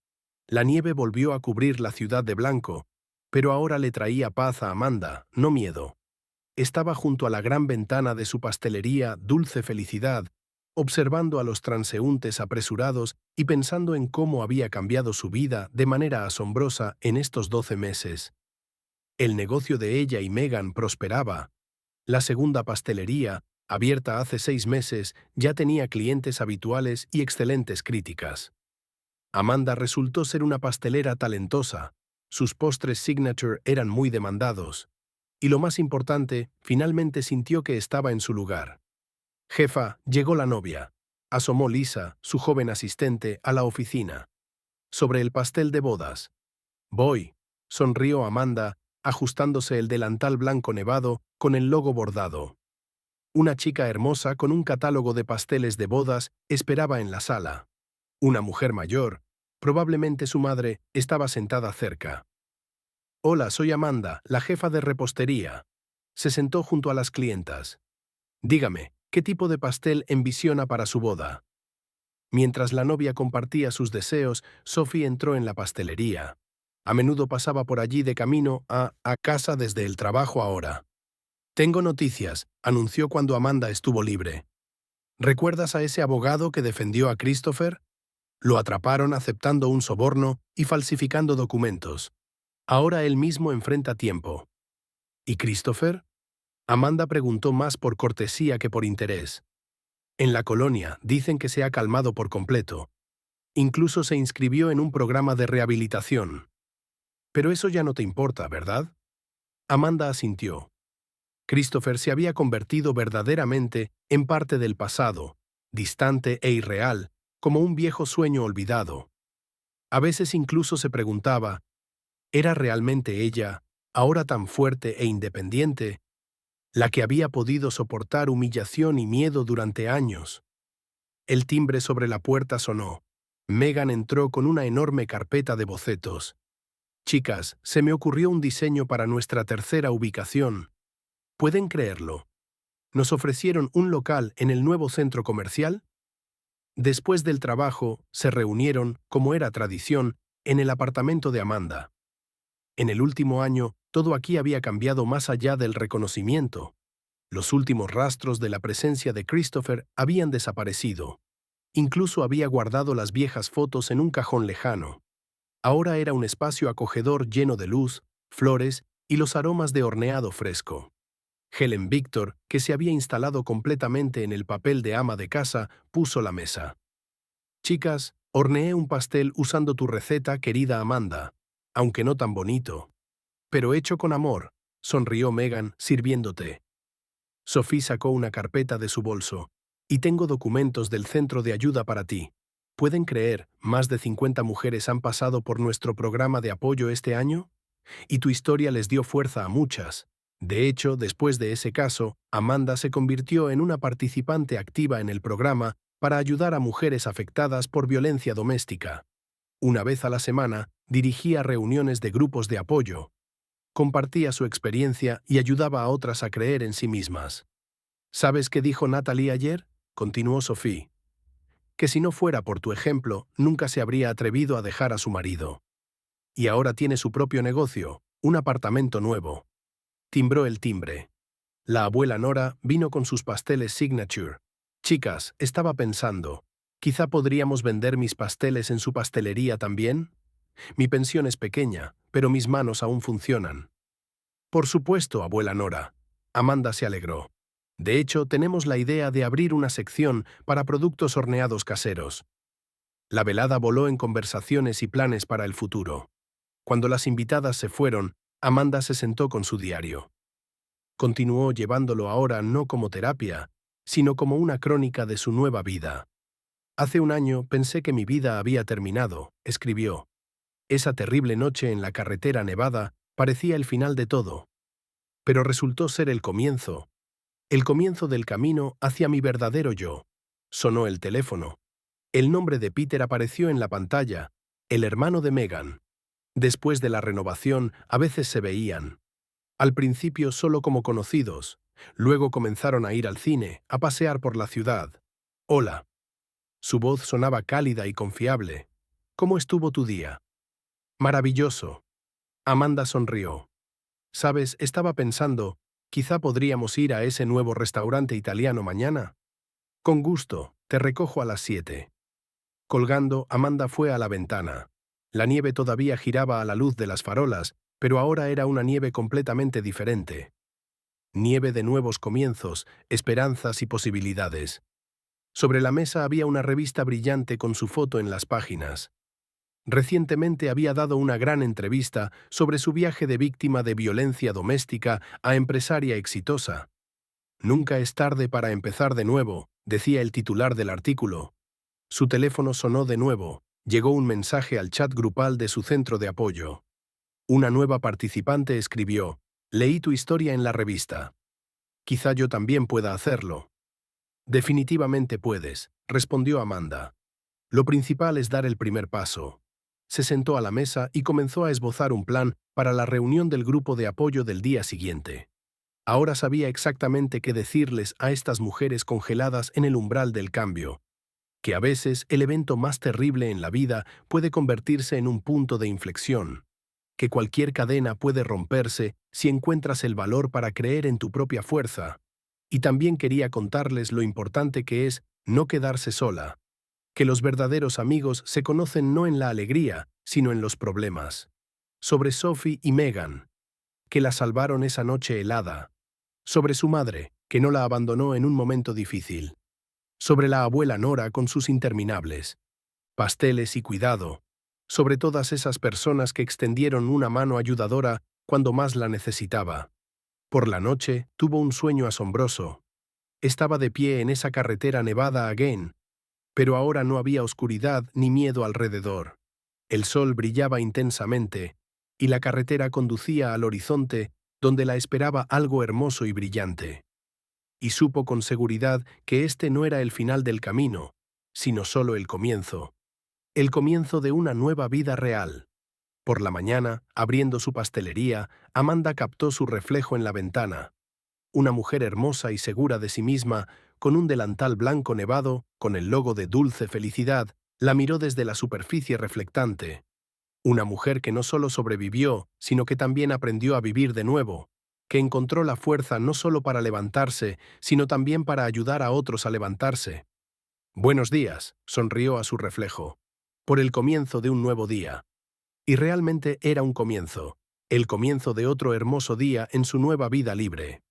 La nieve volvió a cubrir la ciudad de blanco, pero ahora le traía paz a Amanda, no miedo. estaba junto a la gran ventana de su pastelería Dulce Felicidad, observando a los transeúntes apresurados y pensando en cómo había cambiado su vida de manera asombrosa en estos 12 meses. El negocio de ella y Megan prosperaba. La segunda pastelería, abierta hace 6 meses, ya tenía clientes habituales y excelentes críticas. Amanda resultó ser una pastelera talentosa. Sus postres signature eran muy demandados. Y lo más importante, finalmente sintió que estaba en su lugar. Jefa, llegó la novia. Asomó Lisa, su joven asistente, a la oficina. Sobre el pastel de bodas. Voy, sonrió Amanda, ajustándose el delantal blanco nevado con el logo bordado. Una chica hermosa con un catálogo de pasteles de bodas esperaba en la sala. Una mujer mayor, probablemente su madre, estaba sentada cerca. Hola, soy Amanda, la jefa de repostería. Se sentó junto a las clientas. Dígame, ¿qué tipo de pastel envisiona para su boda? Mientras la novia compartía sus deseos, Sophie entró en la pastelería. A menudo pasaba por allí de camino a casa desde el trabajo ahora. Tengo noticias, anunció cuando Amanda estuvo libre. ¿Recuerdas a ese abogado que defendió a Christopher? Lo atraparon aceptando un soborno y falsificando documentos. Ahora él mismo enfrenta tiempo. ¿Y Christopher? Amanda preguntó más por cortesía que por interés. En la colonia dicen que se ha calmado por completo. Incluso se inscribió en un programa de rehabilitación. Pero eso ya no te importa, ¿verdad? Amanda asintió. Christopher se había convertido verdaderamente en parte del pasado, distante e irreal, como un viejo sueño olvidado. A veces incluso se preguntaba, ¿era realmente ella, ahora tan fuerte e independiente, la que había podido soportar humillación y miedo durante años? El timbre sobre la puerta sonó. Megan entró con una enorme carpeta de bocetos. Chicas, se me ocurrió un diseño para nuestra tercera ubicación. ¿Pueden creerlo? Nos ofrecieron un local en el nuevo centro comercial. Después del trabajo, se reunieron, como era tradición, en el apartamento de Amanda. En el último año, todo aquí había cambiado más allá del reconocimiento. Los últimos rastros de la presencia de Christopher habían desaparecido. Incluso había guardado las viejas fotos en un cajón lejano. Ahora era un espacio acogedor lleno de luz, flores y los aromas de horneado fresco. Helen Victor, que se había instalado completamente en el papel de ama de casa, puso la mesa. Chicas, horneé un pastel usando tu receta, querida Amanda, aunque no tan bonito. Pero hecho con amor, sonrió Megan, sirviéndote. Sophie sacó una carpeta de su bolso. Y tengo documentos del centro de ayuda para ti. ¿Pueden creer, más de 50 mujeres han pasado por nuestro programa de apoyo este año? Y tu historia les dio fuerza a muchas. De hecho, después de ese caso, Amanda se convirtió en una participante activa en el programa para ayudar a mujeres afectadas por violencia doméstica. Una vez a la semana, dirigía reuniones de grupos de apoyo. Compartía su experiencia y ayudaba a otras a creer en sí mismas. ¿Sabes qué dijo Natalie ayer? Continuó Sophie. Que si no fuera por tu ejemplo, nunca se habría atrevido a dejar a su marido. Y ahora tiene su propio negocio, un apartamento nuevo. Timbró el timbre. La abuela Nora vino con sus pasteles signature. Chicas, estaba pensando, ¿quizá podríamos vender mis pasteles en su pastelería también? Mi pensión es pequeña, pero mis manos aún funcionan. Por supuesto, abuela Nora. Amanda se alegró. De hecho, tenemos la idea de abrir una sección para productos horneados caseros. La velada voló en conversaciones y planes para el futuro. Cuando las invitadas se fueron, Amanda se sentó con su diario. Continuó llevándolo ahora no como terapia, sino como una crónica de su nueva vida. Hace un año pensé que mi vida había terminado, escribió. Esa terrible noche en la carretera nevada parecía el final de todo. Pero resultó ser el comienzo del camino hacia mi verdadero yo. Sonó el teléfono. El nombre de Peter apareció en la pantalla, el hermano de Megan. Después de la renovación, a veces se veían. Al principio solo como conocidos, luego comenzaron a ir al cine, a pasear por la ciudad. Hola. Su voz sonaba cálida y confiable. ¿Cómo estuvo tu día? Maravilloso. Amanda sonrió. Sabes, estaba pensando, Quizá podríamos ir a ese nuevo restaurante italiano mañana. Con gusto, te recojo a las 7. Colgando, Amanda fue a la ventana. La nieve todavía giraba a la luz de las farolas, pero ahora era una nieve completamente diferente. Nieve de nuevos comienzos, esperanzas y posibilidades. Sobre la mesa había una revista brillante con su foto en las páginas. Recientemente había dado una gran entrevista sobre su viaje de víctima de violencia doméstica a empresaria exitosa. Nunca es tarde para empezar de nuevo, decía el titular del artículo. Su teléfono sonó de nuevo. Llegó un mensaje al chat grupal de su centro de apoyo. Una nueva participante escribió: «Leí tu historia en la revista. Quizá yo también pueda hacerlo». «Definitivamente puedes», respondió Amanda. «Lo principal es dar el primer paso». Se sentó a la mesa y comenzó a esbozar un plan para la reunión del grupo de apoyo del día siguiente. Ahora sabía exactamente qué decirles a estas mujeres congeladas en el umbral del cambio, que a veces el evento más terrible en la vida puede convertirse en un punto de inflexión, que cualquier cadena puede romperse si encuentras el valor para creer en tu propia fuerza. Y también quería contarles lo importante que es no quedarse sola, que los verdaderos amigos se conocen no en la alegría, sino en los problemas. Sobre Sophie y Megan, que la salvaron esa noche helada. Sobre su madre, que no la abandonó en un momento difícil. Sobre la abuela Nora con sus interminables pasteles y cuidado. Sobre todas esas personas que extendieron una mano ayudadora cuando más la necesitaba. Por la noche, tuvo un sueño asombroso. Estaba de pie en esa carretera nevada a Gain, pero ahora no había oscuridad ni miedo alrededor. El sol brillaba intensamente, y la carretera conducía al horizonte donde la esperaba algo hermoso y brillante. Y supo con seguridad que este no era el final del camino, sino solo el comienzo de una nueva vida real. Por la mañana, abriendo su pastelería, Amanda captó su reflejo en la ventana. Una mujer hermosa y segura de sí misma, con un delantal blanco nevado, con el logo de Dulce Felicidad, la miró desde la superficie reflectante. Una mujer que no solo sobrevivió, sino que también aprendió a vivir de nuevo, que encontró la fuerza no solo para levantarse, sino también para ayudar a otros a levantarse. «Buenos días», sonrió a su reflejo, «por el comienzo de un nuevo día». Y realmente era un comienzo, el comienzo de otro hermoso día en su nueva vida libre.